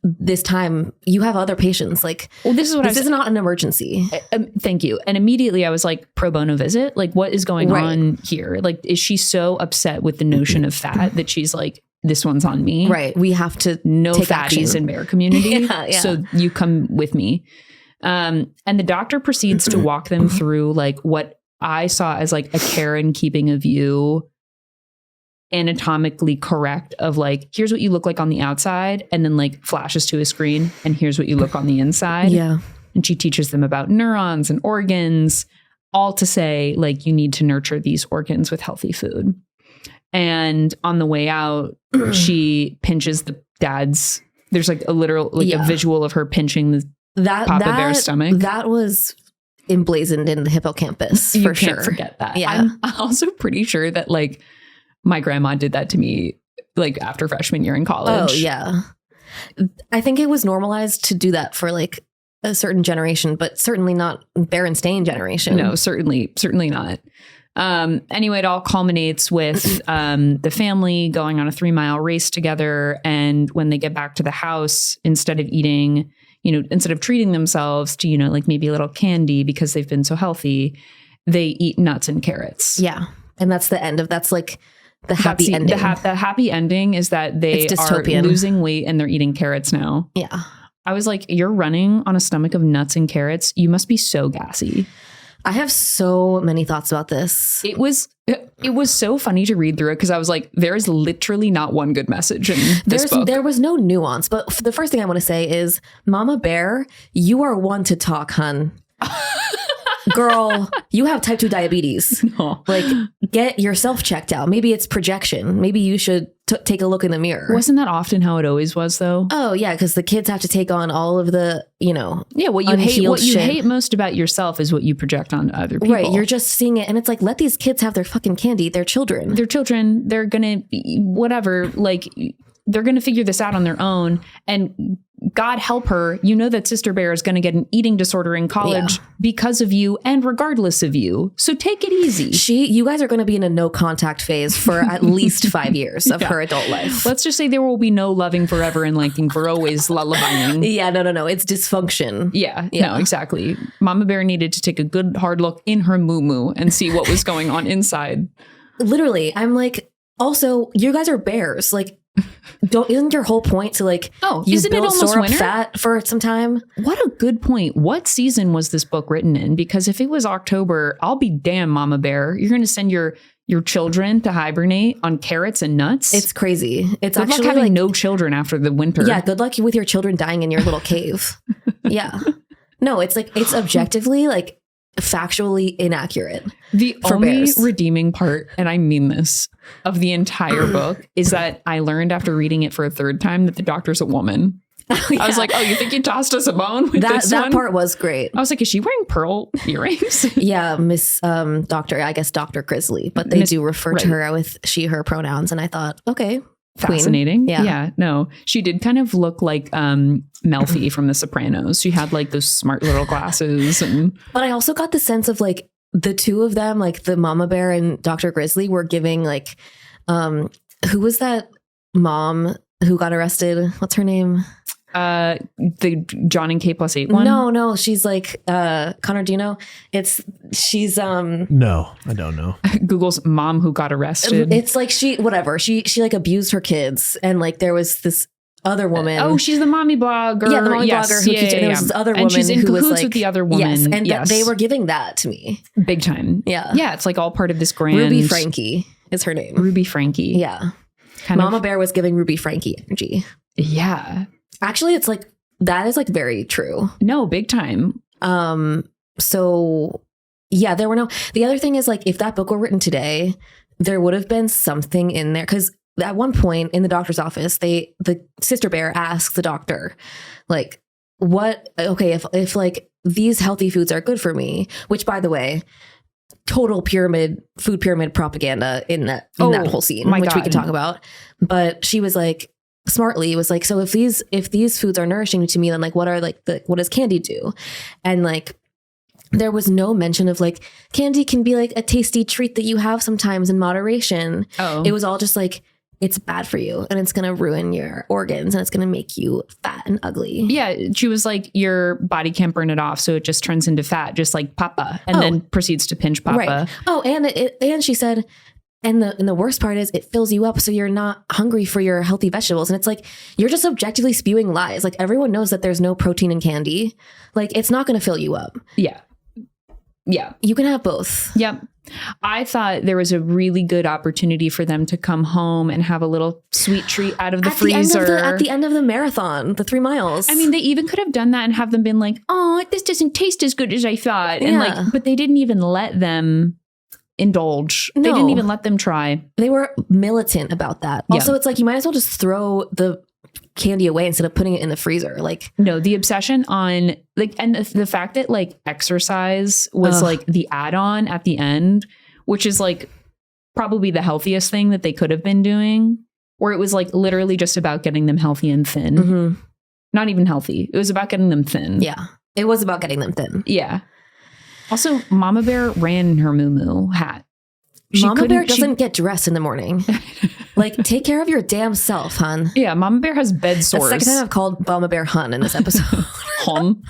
this time? You have other patients. Like, well, this is not an emergency. Thank you. And immediately I was like, pro bono visit? Like, what is going on here? Like, is she so upset with the notion of fat that she's like, this one's on me? Right. We have to no take fatties action. in bear community. Yeah. So you come with me. And the doctor proceeds to walk them through like what I saw as like a Karen keeping a view anatomically correct of like, here's what you look like on the outside, and then like flashes to a screen and here's what you look on the inside. Yeah. And she teaches them about neurons and organs, all to say like you need to nurture these organs with healthy food. And on the way out, she pinches the dad's, there's like a literal, like a visual of her pinching the Papa Bear's stomach. That was emblazoned in the hippocampus for sure. Can't forget that. Yeah. I'm also pretty sure that like my grandma did that to me like after freshman year in college. Oh yeah. I think it was normalized to do that for like a certain generation, but certainly not Berenstain generation. No, certainly not. Anyway, it all culminates with the family going on a 3-mile race together. And when they get back to the house, instead of treating themselves to, like maybe a little candy because they've been so healthy, they eat nuts and carrots. Yeah. And that's like the happy ending. The happy ending is that they are losing weight and they're eating carrots now. Yeah. I was like, you're running on a stomach of nuts and carrots. You must be so gassy. I have so many thoughts about this. It was so funny to read through it because I was like, there is literally not one good message in this book. There was no nuance. But the first thing I want to say is, Mama Bear, you are one to talk, hun. Girl, you have type 2 diabetes. No. Like, get yourself checked out. Maybe it's projection. Maybe you should take a look in the mirror. Wasn't that often how it always was, though? Oh, yeah, because the kids have to take on all of the, what you hate most about yourself is what you project on other people. Right, you're just seeing it, and it's like, let these kids have their fucking candy. They're children. They're gonna whatever. Like, they're gonna figure this out on their own, and God help her, that Sister Bear is going to get an eating disorder in college because of you and regardless of you. So take it easy. You guys are going to be in a no contact phase for at least 5 years of her adult life. Let's just say there will be no loving forever and liking for always lullabying. Yeah, no. It's dysfunction. Yeah, no, exactly. Mama Bear needed to take a good hard look in her moo-moo and see what was going on inside. Literally, I'm like, also, you guys are bears. Like, isn't your whole point to isn't it almost winter? Fat for some time? What a good point. What season was this book written in? Because if it was October, I'll be damn, Mama Bear. You're going to send your children to hibernate on carrots and nuts? It's crazy. It's good actually luck having no children after the winter. Yeah, good luck with your children dying in your little cave. Yeah. No, it's objectively factually inaccurate. The only redeeming part, and I mean this, of the entire book is that I learned after reading it for a third time that the doctor's a woman. I was like, oh, you think you tossed us a bone with this one? That part was great. I was like, is she wearing pearl earrings? Yeah, Miss Doctor, I guess Dr. Grizzly, but they do refer to her with she, her pronouns. And I thought, okay. Fascinating. Queen. Yeah. No, she did kind of look like Melfi from The Sopranos. She had those smart little glasses. But I also got the sense of the two of them, the Mama Bear and Dr. Grizzly, were giving who was that mom who got arrested? What's her name? The John and K +8 one? No, she's Connor, do you know? She's No, I don't know. Google's mom who got arrested. It's she abused her kids, and there was this other woman. She's the mommy blogger. Yeah, the mommy blogger who there was this other woman, and she's in who cahoots was with the other woman. Yes, and they were giving that to me big time. Yeah, it's all part of this grand. Ruby Frankie is her name. Ruby Frankie. Yeah, Mama Bear was giving Ruby Frankie energy. Yeah. Actually, it's that is very true. No, big time. So yeah, there were the other thing is if that book were written today, there would have been something in there. Cause at one point in the doctor's office, the Sister Bear asks the doctor, if these healthy foods are good for me, which by the way, total food pyramid propaganda in that whole scene, which we can talk about. But she was smartly was so if these foods are nourishing to me, then what are what does candy do? And there was no mention of candy can be a tasty treat that you have sometimes in moderation. It was all just it's bad for you and it's going to ruin your organs and it's going to make you fat and ugly. Yeah. She was your body can't burn it off. So it just turns into fat, just like Papa, and then proceeds to pinch Papa. Right. Oh, and she said, and the worst part is it fills you up so you're not hungry for your healthy vegetables. And it's you're just objectively spewing lies. Everyone knows that there's no protein in candy. It's not going to fill you up. Yeah. Yeah. You can have both. Yep. I thought there was a really good opportunity for them to come home and have a little sweet treat out of the freezer. At the end of the marathon, the 3 miles. I mean, they even could have done that and have them been oh, this doesn't taste as good as I thought. And but they didn't even let them indulge. No. They didn't even let them try. They were militant about that. Also, it's you might as well just throw the candy away instead of putting it in the freezer. No, the obsession on and the fact that exercise was the add-on at the end, which is probably the healthiest thing that they could have been doing, where it was literally just about getting them healthy and thin. Mm-hmm. Not even healthy. It was about getting them thin. Yeah. It was about getting them thin. Yeah. Also, Mama Bear ran in her moo-moo hat. Mama Bear doesn't get dressed in the morning. Take care of your damn self, hun. Yeah, Mama Bear has bed sores. The second time I've called Mama Bear hun in this episode. Hun.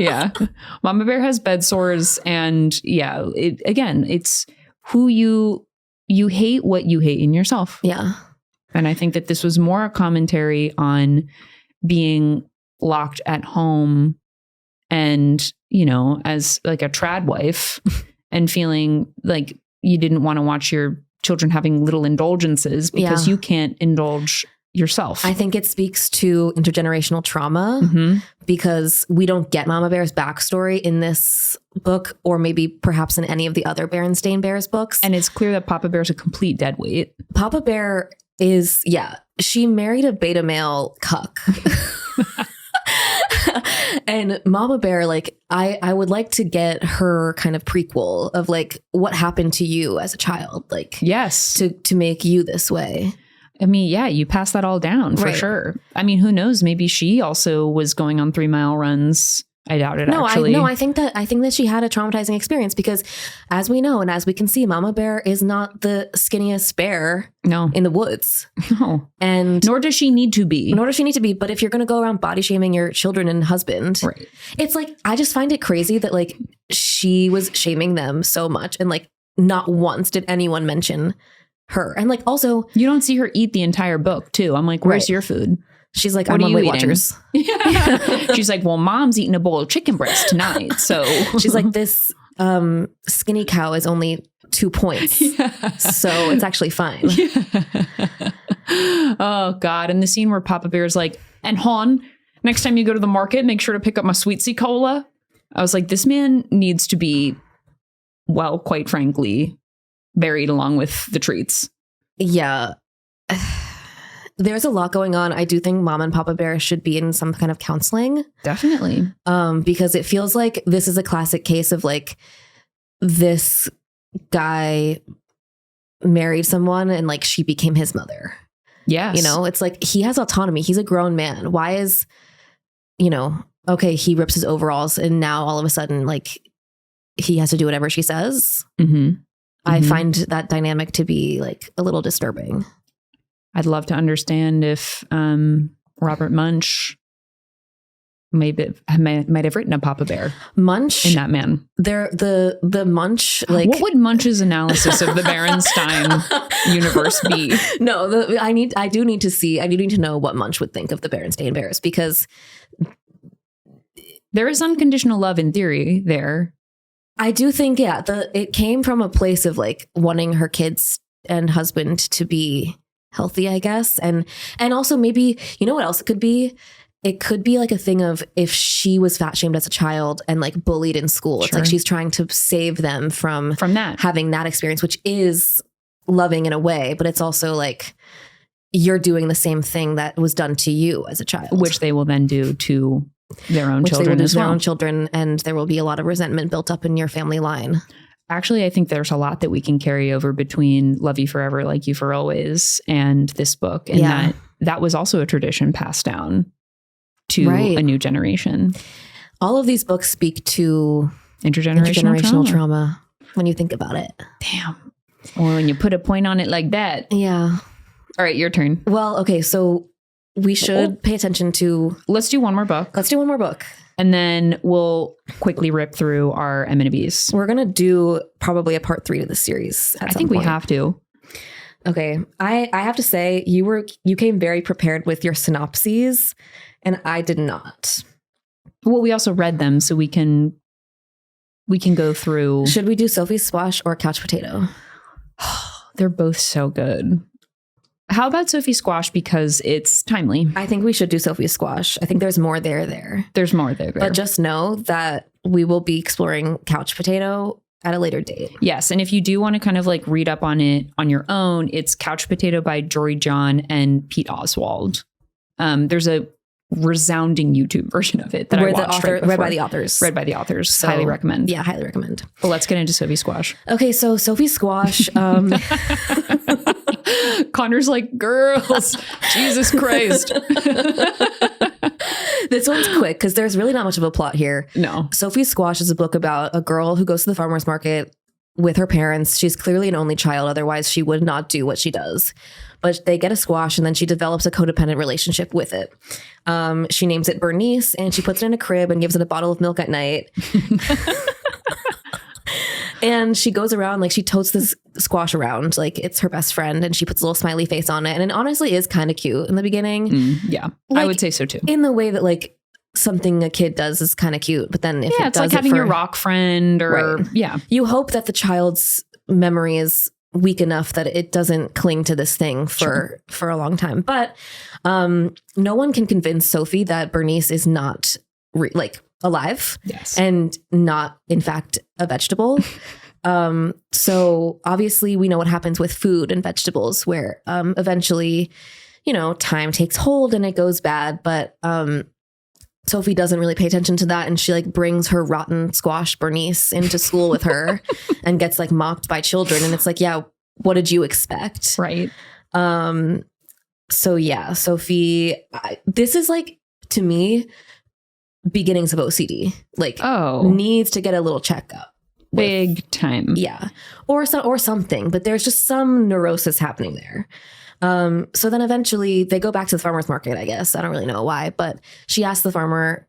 Yeah. Mama Bear has bed sores, and yeah, it's who you hate what you hate in yourself. Yeah. And I think that this was more a commentary on being locked at home and you know, as like a trad wife and feeling like you didn't want to watch your children having little indulgences because you can't indulge yourself. I think it speaks to intergenerational trauma because we don't get Mama Bear's backstory in this book, or maybe perhaps in any of the other Berenstain Bears books. And it's clear that Papa Bear's a complete deadweight. Papa Bear is, she married a beta male cuck. And Mama Bear, like, I would like to get her kind of prequel of like what happened to you as a child, like, yes, to make you this way. I mean, yeah, you pass that all down for sure. I mean, who knows? Maybe she also was going on 3-mile runs. I doubt it. Actually, I think that she had a traumatizing experience because, as we know and as we can see, Mama Bear is not the skinniest bear in the woods. No, and nor does she need to be. But if you're going to go around body shaming your children and husband, it's like, I just find it crazy that like she was shaming them so much, and like not once did anyone mention her. And like, also, you don't see her eat the entire book too. I'm like, where's your food? She's like, what I'm are on you Weight eating? Watchers. She's like, well, Mom's eating a bowl of chicken breast tonight. So she's like, this skinny cow is only 2 points. So it's actually fine. Oh God. And the scene where Papa Bear's like, and hon, next time you go to the market, make sure to pick up my Sweetsy Cola. I was like, this man needs to be, well, quite frankly, buried along with the treats. Yeah. There's a lot going on. I do think Mom and Papa Bear should be in some kind of counseling. Definitely. Because it feels like this is a classic case of like, this guy married someone and like she became his mother. Yes. You know, it's like he has autonomy. He's a grown man. Why is, you know, okay, he rips his overalls and now all of a sudden like he has to do whatever she says. I find that dynamic to be like a little disturbing. I'd love to understand if Robert Munsch might have written a Papa Bear. Munch in that man. The Munch, like, what would Munch's analysis of the Berenstain universe be? No, I do need to know what Munch would think of the Berenstain Bears, because there is unconditional love in theory there. I do think, it came from a place of like wanting her kids and husband to be healthy, I guess. And also maybe, you know what else it could be? It could be like a thing of if she was fat shamed as a child and like bullied in school, it's like she's trying to save them from that, having that experience, which is loving in a way, but it's also like you're doing the same thing that was done to you as a child, which they will then do to their own children as well. Their own children, and there will be a lot of resentment built up in your family line. Actually, I think there's a lot that we can carry over between Love You Forever, Like You for Always and this book. And that was also a tradition passed down to a new generation. All of these books speak to intergenerational trauma when you think about it. Damn. Well, when you put a point on it like that. Yeah. All right, your turn. Well, okay, so we should pay attention to... Let's do one more book. And then we'll quickly rip through our M&Bs. We're going to do probably a part 3 to this series at some point. We have to. Okay. I have to say, you came very prepared with your synopses, and I did not. Well, we also read them, so we can go through. Should we do Sophie's Squash or Couch Potato? They're both so good. How about Sophie Squash, because it's timely? I think we should do Sophie's Squash. I think there's more there. There's more there. But just know that we will be exploring Couch Potato at a later date. Yes. And if you do want to kind of like read up on it on your own, it's Couch Potato by Jory John and Pete Oswald. There's a resounding YouTube version of it that I watched read by the authors. Read by the authors. So, highly recommend. Yeah, highly recommend. But let's get into Sophie Squash. Okay, so Sophie Squash. Connor's like, girls, Jesus Christ. This one's quick because there's really not much of a plot here. No. Sophie Squash is a book about a girl who goes to the farmer's market with her parents. She's clearly an only child. Otherwise, she would not do what she does. But they get a squash and then she develops a codependent relationship with it. She names it Bernice and she puts it in a crib and gives it a bottle of milk at night. And she goes around, like she totes this squash around like it's her best friend, and she puts a little smiley face on it. And it honestly is kind of cute in the beginning. Yeah, like, I would say so too. In the way that like something a kid does is kind of cute, but then if Yeah, it it's does like having it for, your rock friend or Right. yeah. you hope that the child's memory is weak enough that it doesn't cling to this thing for a long time. But no one can convince Sophie that Bernice is not like alive Yes. and not in fact a vegetable. So obviously we know what happens with food and vegetables, where eventually, you know, time takes hold and it goes bad. But Sophie doesn't really pay attention to that, and she like brings her rotten squash Bernice into school with her and gets like mocked by children. And it's like, yeah, what did you expect? Right. So yeah, Sophie, this is like, to me, beginnings of OCD. Like, needs to get a little checkup. Big time. Yeah. Or something, but there's just some neurosis happening there. So then eventually they go back to the farmer's market, I guess. I don't really know why, but she asked the farmer,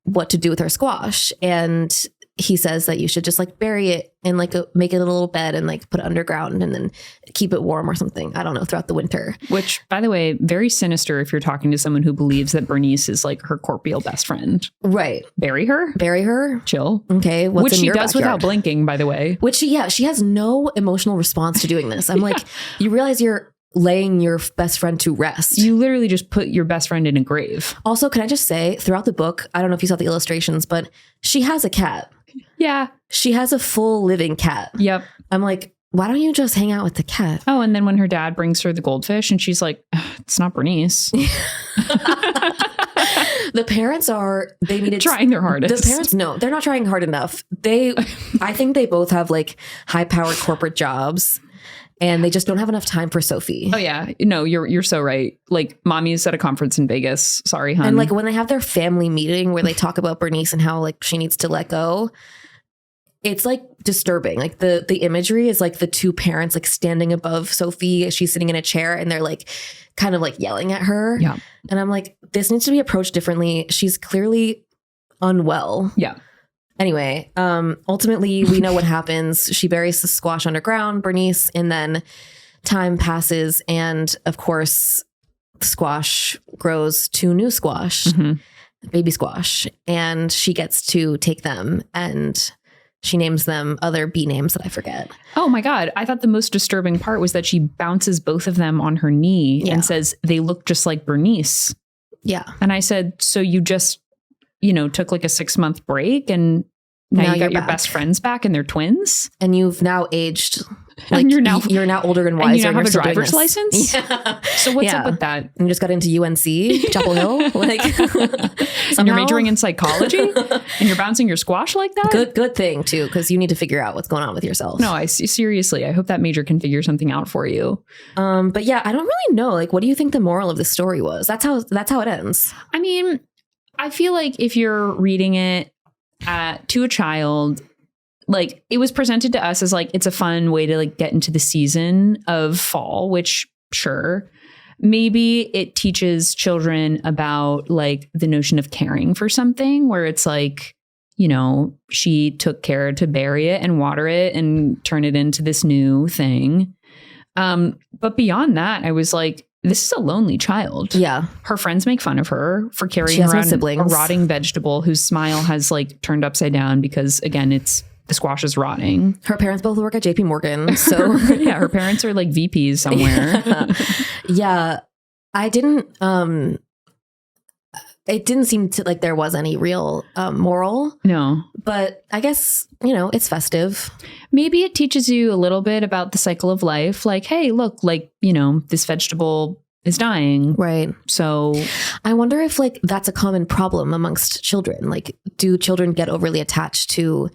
what to do with her squash. And he says that you should just like bury it and like make it a little bed and like put it underground and then keep it warm or something. I don't know, throughout the winter. Which, by the way, very sinister if you're talking to someone who believes that Bernice is like her corporeal best friend. Right. Bury her? Bury her. Chill. Okay. Which she does without blinking, by the way. Which she has no emotional response to doing this. I'm like, you realize you're laying your best friend to rest. You literally just put your best friend in a grave. Also, can I just say, throughout the book, I don't know if you saw the illustrations, but she has a cat. Yeah. She has a full living cat. Yep. I'm like, why don't you just hang out with the cat? Oh, and then when her dad brings her the goldfish and she's like, it's not Bernice. The parents they need to trying their hardest. The parents, no, they're not trying hard enough. I think they both have like high powered corporate jobs. And they just don't have enough time for Sophie. Oh, yeah. No, you're so right. Like, mommy's at a conference in Vegas. Sorry, hon. And like when they have their family meeting where they talk about Bernice and how like she needs to let go, it's like disturbing. Like the imagery is like the two parents like standing above Sophie. She's sitting in a chair and they're like kind of like yelling at her. Yeah. And I'm like, this needs to be approached differently. She's clearly unwell. Yeah. Anyway, ultimately, we know what happens. She buries the squash underground, Bernice, and then time passes. And of course, the squash grows to new squash, baby squash. And she gets to take them and she names them other bee names that I forget. Oh my God. I thought the most disturbing part was that she bounces both of them on her knee and says, they look just like Bernice. Yeah. And I said, so you just, took like a 6-month break and now you got your best friends back and they're twins? And you've now aged. Like you're now older and wiser. And you now have a driver's license? Yeah. So what's up with that? You just got into UNC, Chapel Hill. Like, and you're majoring in psychology and you're bouncing your squash like that? Good thing too, because you need to figure out what's going on with yourself. No, seriously, I hope that major can figure something out for you. But yeah, I don't really know. Like, what do you think the moral of the story was? That's how it ends. I mean, I feel like if you're reading it to a child, like it was presented to us as like it's a fun way to like get into the season of fall, which sure, maybe it teaches children about like the notion of caring for something, where it's like, she took care to bury it and water it and turn it into this new thing. But beyond that, I was like, this is a lonely child. Yeah. Her friends make fun of her for carrying around a rotting vegetable whose smile has like turned upside down because, again, the squash is rotting. Her parents both work at JP Morgan. So yeah, her parents are like VPs somewhere. Yeah. I didn't, it didn't seem to like there was any real moral. No. But I guess, it's festive. Maybe it teaches you a little bit about the cycle of life. Like, hey, look, like, this vegetable is dying. Right. So I wonder if like that's a common problem amongst children. Like, do children get overly attached to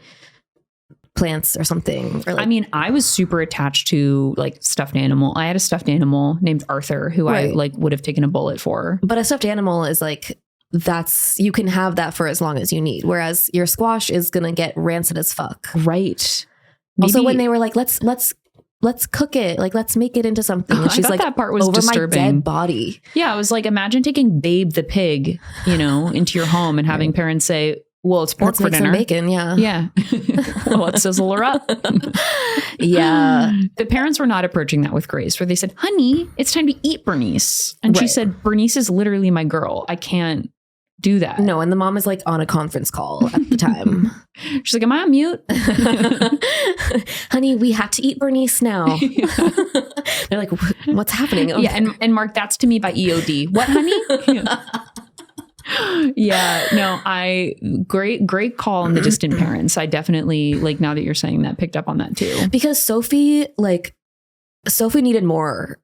plants or something? Or like, I mean, I was super attached to like stuffed animal. I had a stuffed animal named Arthur who I like would have taken a bullet for. But a stuffed animal is like, you can have that for as long as you need. Whereas your squash is going to get rancid as fuck. Right. Also, when they were like, let's cook it. Like, let's make it into something. And she's like, that part was over disturbing. My dead body. Yeah. I was like, imagine taking Babe the pig, into your home and having parents say, Well, it's pork Let's for make some dinner. bacon. Yeah. Yeah. Well, let's sizzle her up. Yeah. The parents were not approaching that with grace, where they said, honey, it's time to eat Bernice. And she Right. said, Bernice is literally my girl. I can't do that. No, and the mom is like on a conference call at the time. She's like, am I on mute? Honey, we have to eat Bernice now. They're like, what's happening? Yeah. And Mark, that's to me by EOD. What, honey? Yeah, no, great call on the distant parents. I definitely, like, now that you're saying that, picked up on that too. Because Sophie needed more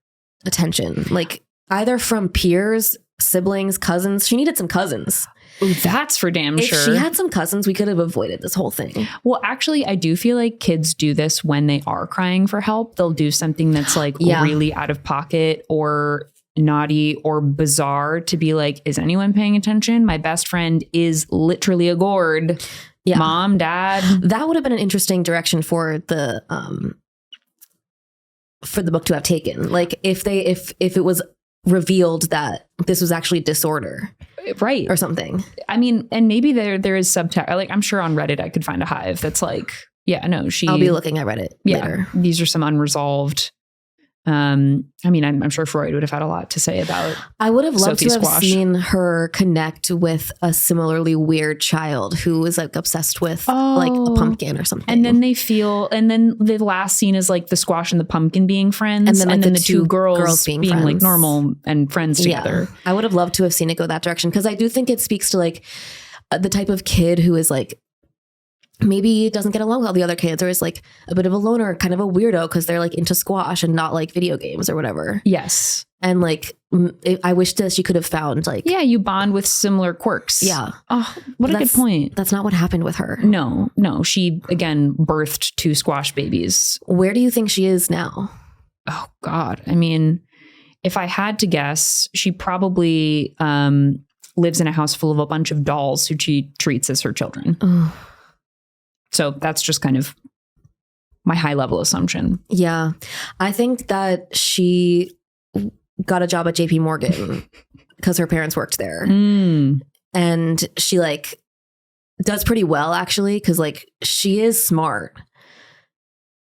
attention, like either from peers, siblings, cousins. She needed some cousins. Ooh, that's for damn If sure. she had some cousins, we could have avoided this whole thing. Well, actually, I do feel like kids do this when they are crying for help. They'll do something that's like Yeah. really out of pocket or naughty or bizarre to be like, is anyone paying attention? My best friend is literally a gourd. Yeah. Mom, dad. That would have been an interesting direction for the book to have taken. Like if it was revealed that this was actually disorder, Right. or something. I mean, and maybe there is subtext. Like, I'm sure on Reddit I could find a hive that's like, yeah, no, I'll be looking at Reddit later. These are some unresolved. I mean, I'm sure Freud would have had a lot to say about. I would have loved Sophie to have Squash. seen her connect with a similarly weird child who was like obsessed with like a pumpkin or something. And then and then the last scene is like the squash and the pumpkin being friends, And then, like, the the two two girls girls being being like friends. normal and friends together. Yeah. I would have loved to have seen it go that direction, because I do think it speaks to like the type of kid who is like maybe doesn't get along with all the other kids, or is like a bit of a loner, kind of a weirdo because they're like into squash and not like video games or whatever. Yes. And like I wish that she could have found like, Yeah, you bond with similar quirks. yeah, Oh, what a good That's- point. that's not what happened with her. No, she again birthed two squash babies. Where do you think she is now? Oh God. I mean, if I had to guess, she probably lives in a house full of a bunch of dolls who she treats as her children. Ugh. So that's just kind of my high level assumption. Yeah. I think that she got a job at JP Morgan because her parents worked there. And she like does pretty well, actually, because like she is smart.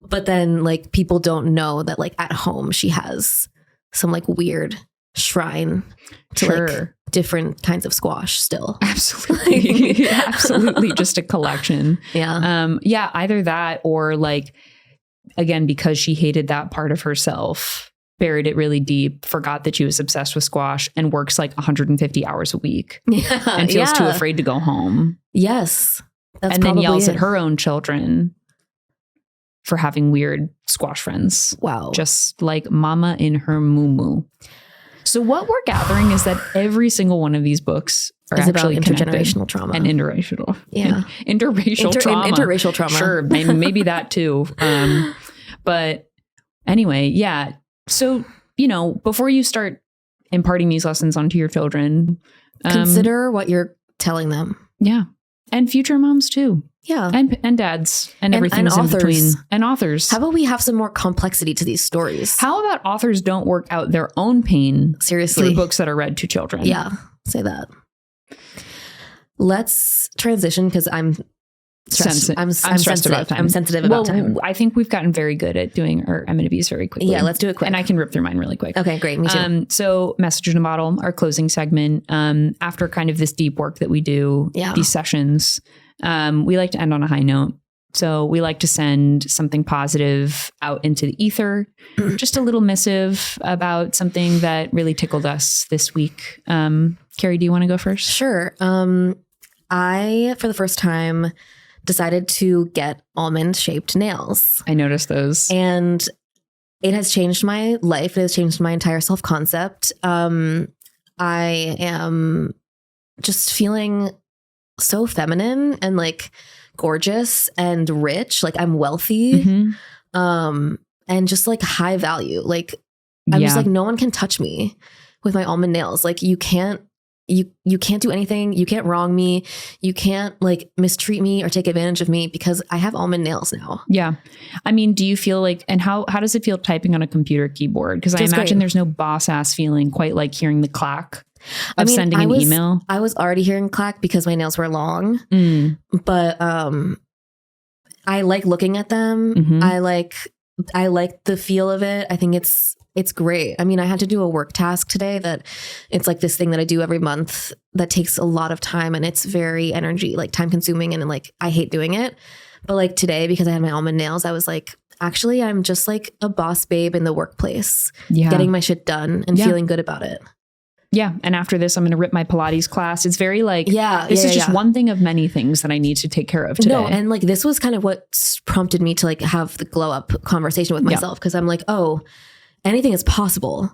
But then like people don't know that like at home she has some like weird shrine to Sure. like different kinds of squash still. Absolutely. Absolutely. Just a collection. Yeah. Yeah, either that or like, again, because she hated that part of herself, buried it really deep, forgot that she was obsessed with squash, and works like 150 hours a week Yeah. and feels too afraid to go home. Yes. That's And then yells probably at it. her own children for having weird squash friends, Wow. just like mama in her moo-moo. So what we're gathering is that every single one of these books are It's about actually connected. intergenerational trauma. And interracial. Yeah. Interracial trauma. Interracial trauma. Sure. Maybe that too. But anyway, yeah. So, before you start imparting these lessons onto your children, Consider what you're telling them. yeah. And future moms too. Yeah. And dads and everything and in authors. between. And authors. How about we have some more complexity to these stories? How about authors don't work out their own pain Seriously. through books that are read to children? Yeah. Say that. Let's transition, because I'm stressed. I'm stressed sensitive. about time. I'm sensitive about time. I think we've gotten very good at doing our amenities very quickly. Yeah, let's do it quick. And I can rip through mine really quick. Okay, great. Me too. So Message in a Bottle, our closing segment, after kind of this deep work that we do, Yeah. these sessions, we like to end on a high note. So we like to send something positive out into the ether, just a little missive about something that really tickled us this week. Carey, do you want to go first? Sure. I, for the first time, decided to get almond-shaped nails. I noticed those. And it has changed my life. It has changed my entire self-concept. I am just feeling so feminine and like gorgeous and rich. Like I'm wealthy. Mhm. And just like high value. Like I'm just like, no one can touch me with my almond nails. Like you can't do anything. You can't wrong me. You can't like mistreat me or take advantage of me because I have almond nails now. Yeah. I mean, do you feel like, and how does it feel typing on a computer keyboard? Because I Feels imagine great. there's no boss ass feeling quite like hearing the clack of sending an email? I was already hearing clack because my nails were long, but I like looking at them. Mm-hmm. I like the feel of it. I think it's great. I mean, I had to do a work task today that it's like this thing that I do every month that takes a lot of time, and it's very time consuming, and like I hate doing it. But like today, because I had my almond nails, I was like, actually, I'm just like a boss babe in the workplace, getting my shit done and feeling good about it. Yeah. And after this, I'm going to rip my Pilates class. It's very like, this is just one thing of many things that I need to take care of today. No, and like this was kind of what prompted me to like have the glow up conversation with myself. Cause I'm like, oh, anything is possible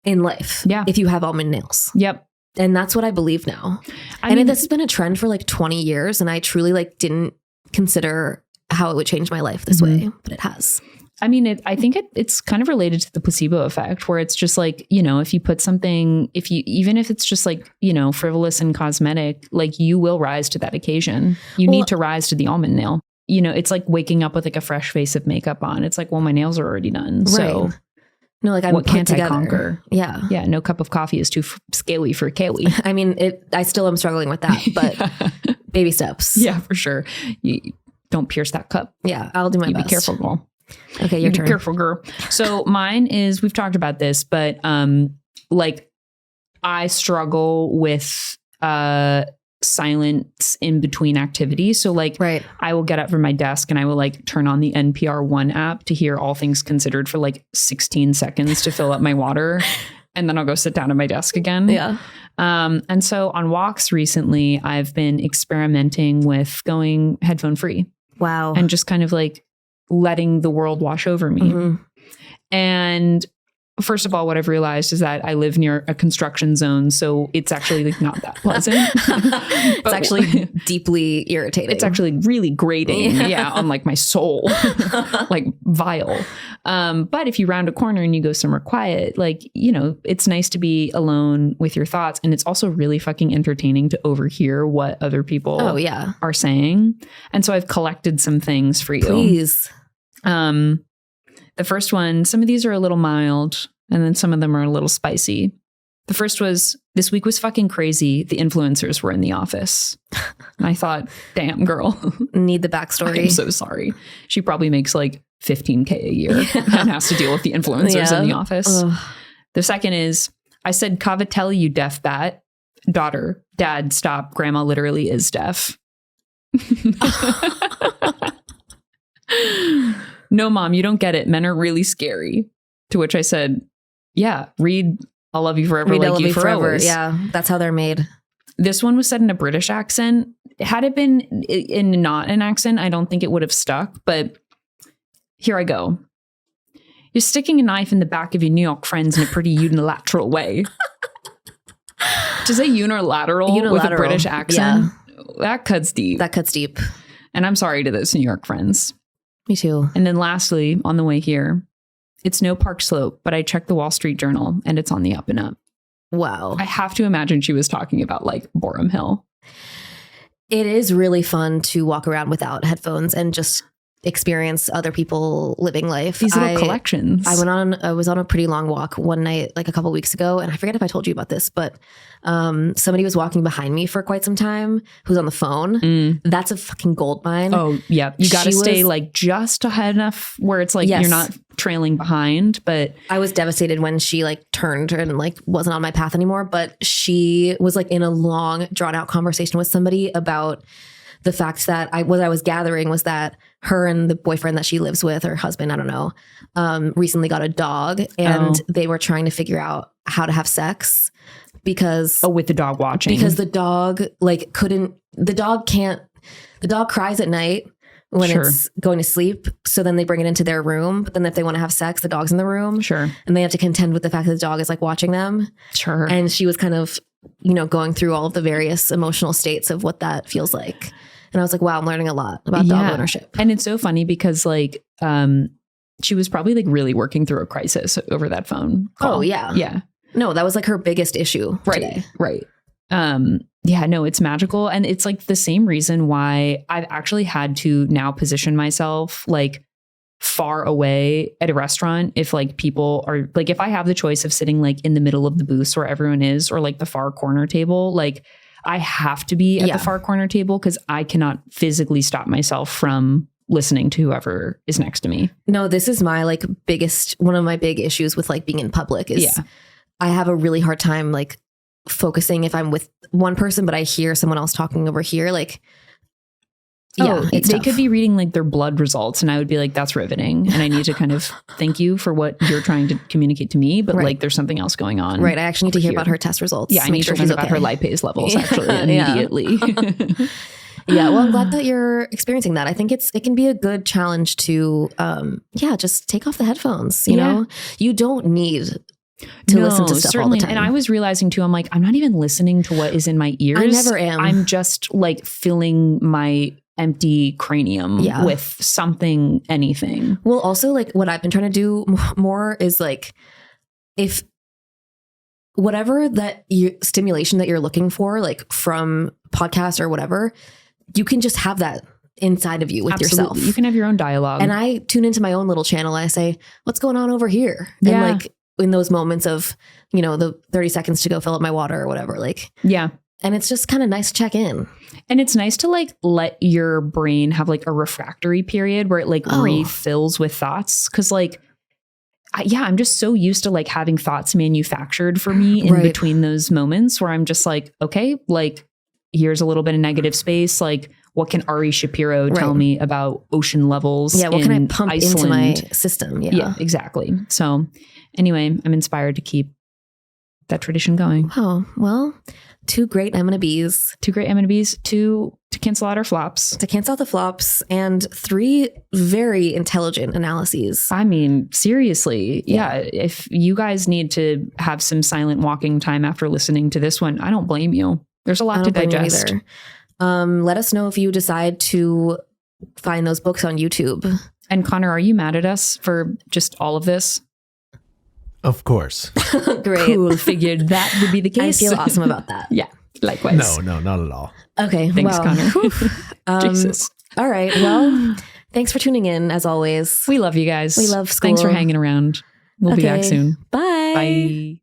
in life. Yeah. If you have almond nails. Yep. And that's what I believe now. I mean, this has been a trend for like 20 years. And I truly like didn't consider how it would change my life this way, but it has. I mean, I think it's kind of related to the placebo effect, where it's just like, if you put something, even if it's just like, frivolous and cosmetic, like you will rise to that occasion. You need to rise to the almond nail. It's like waking up with like a fresh face of makeup on. It's like, well, my nails are already done. Right. So no, like what can't I conquer? Yeah. Yeah. No cup of coffee is too scaly for Kaylee. I mean, I still am struggling with that, but baby steps. Yeah, for sure. You don't pierce that cup. Yeah. I'll do my best. Be careful, girl. Okay. Your turn. Be careful, girl. So mine is, we've talked about this, but like I struggle with silence in between activities. So like I will get up from my desk and I will like turn on the NPR One app to hear All Things Considered for like 16 seconds to fill up my water. And then I'll go sit down at my desk again. Yeah. And so on walks recently, I've been experimenting with going headphone free. Wow. And just kind of like letting the world wash over me. Mm-hmm. And first of all, what I've realized is that I live near a construction zone, so it's actually like not that pleasant. It's actually deeply irritating. It's actually really grating, on like my soul, like vile. But if you round a corner and you go somewhere quiet, like, it's nice to be alone with your thoughts. And it's also really fucking entertaining to overhear what other people are saying. And so I've collected some things for you. Please. The first one, some of these are a little mild, and then some of them are a little spicy. The first was, this week was fucking crazy. The influencers were in the office. And I thought, damn, girl. Need the backstory. I'm so sorry. She probably makes like $15K a year and has to deal with the influencers in the office. Ugh. The second is, I said, Cavatelli, you deaf bat. Daughter, dad, stop. Grandma literally is deaf. No, mom, you don't get it. Men are really scary. To which I said, yeah, read I'll Love You Forever, Like You Forever. Yeah, that's how they're made. This one was said in a British accent. Had it been in not an accent, I don't think it would have stuck. But here I go. You're sticking a knife in the back of your New York friends in a pretty unilateral way. To say unilateral with a British accent, that cuts deep. That cuts deep. And I'm sorry to those New York friends. Me too. And then lastly, on the way here, it's no Park Slope, but I checked the Wall Street Journal and it's on the up and up. Wow. I have to imagine she was talking about like Borum Hill. It is really fun to walk around without headphones and just experience other people living life. These little collections. I was on a pretty long walk one night, like a couple weeks ago, and I forget if I told you about this, but somebody was walking behind me for quite some time who's on the phone. That's a fucking gold mine. Oh, yeah. You got to stay like just ahead enough where it's like you're not trailing behind. But I was devastated when she like turned and like wasn't on my path anymore. But she was like in a long, drawn out conversation with somebody about the fact that what I was gathering was that her and the boyfriend that she lives with, or husband, I don't know, recently got a dog, and they were trying to figure out how to have sex because with the dog watching, because the dog the dog cries at night when it's going to sleep. So then they bring it into their room. But then if they want to have sex, the dog's in the room. Sure. And they have to contend with the fact that the dog is like watching them. Sure. And she was kind of, going through all of the various emotional states of what that feels like. And I was like, wow, I'm learning a lot about dog ownership. And it's so funny because like, she was probably like really working through a crisis over that phone call. Oh yeah. Yeah. No, that was like her biggest issue today. Right. Yeah, no, it's magical. And it's like the same reason why I've actually had to now position myself like far away at a restaurant, if like people are like, if I have the choice of sitting like in the middle of the booth where everyone is, or like the far corner table, like I have to be at the far corner table because I cannot physically stop myself from listening to whoever is next to me. No, this is my like one of my big issues with like being in public is I have a really hard time like focusing if I'm with one person, but I hear someone else talking over here. Like, they could be reading like their blood results and I would be like, that's riveting. And I need to kind of thank you for what you're trying to communicate to me. But like there's something else going on. Right. I actually need to hear about her test results. Yeah. I need to learn about her lipase levels actually immediately. Yeah. Well, I'm glad that you're experiencing that. I think it can be a good challenge to, just take off the headphones. You know, you don't need to listen to stuff all the time. And I was realizing too, I'm like, I'm not even listening to what is in my ears. I never am. I'm just like filling my empty cranium with something, anything. Well, also like what I've been trying to do more is like, if whatever that stimulation that you're looking for, like from podcasts or whatever, you can just have that inside of you with yourself. You can have your own dialogue. And I tune into my own little channel and I say, what's going on over here? Yeah. And like in those moments of, you know, the 30 seconds to go fill up my water or whatever, like, and it's just kind of nice to check in. And it's nice to like let your brain have like a refractory period where it like refills with thoughts. Cause like, I'm just so used to like having thoughts manufactured for me in between those moments where I'm just like, okay, like here's a little bit of negative space. Like what can Ari Shapiro tell me about ocean levels? Yeah. What can I pump Iceland? Into my system? Yeah, exactly. So anyway, I'm inspired to keep that tradition going. Oh, well, 2 great M&Bs. 2 great M&Bs, 2 to cancel out our flops. To cancel out the flops, and 3 very intelligent analyses. I mean, seriously. Yeah. If you guys need to have some silent walking time after listening to this one, I don't blame you. There's a lot to digest. Let us know if you decide to find those books on YouTube. And Connor, are you mad at us for just all of this? Of course. Great. Cool. Figured that would be the case. I feel awesome about that. Yeah, likewise. No, not at all. Okay. Thanks, Connor. Jesus. All right. Well, thanks for tuning in as always. We love you guys. We love school. Thanks for hanging around. We'll be back soon. Bye. Bye.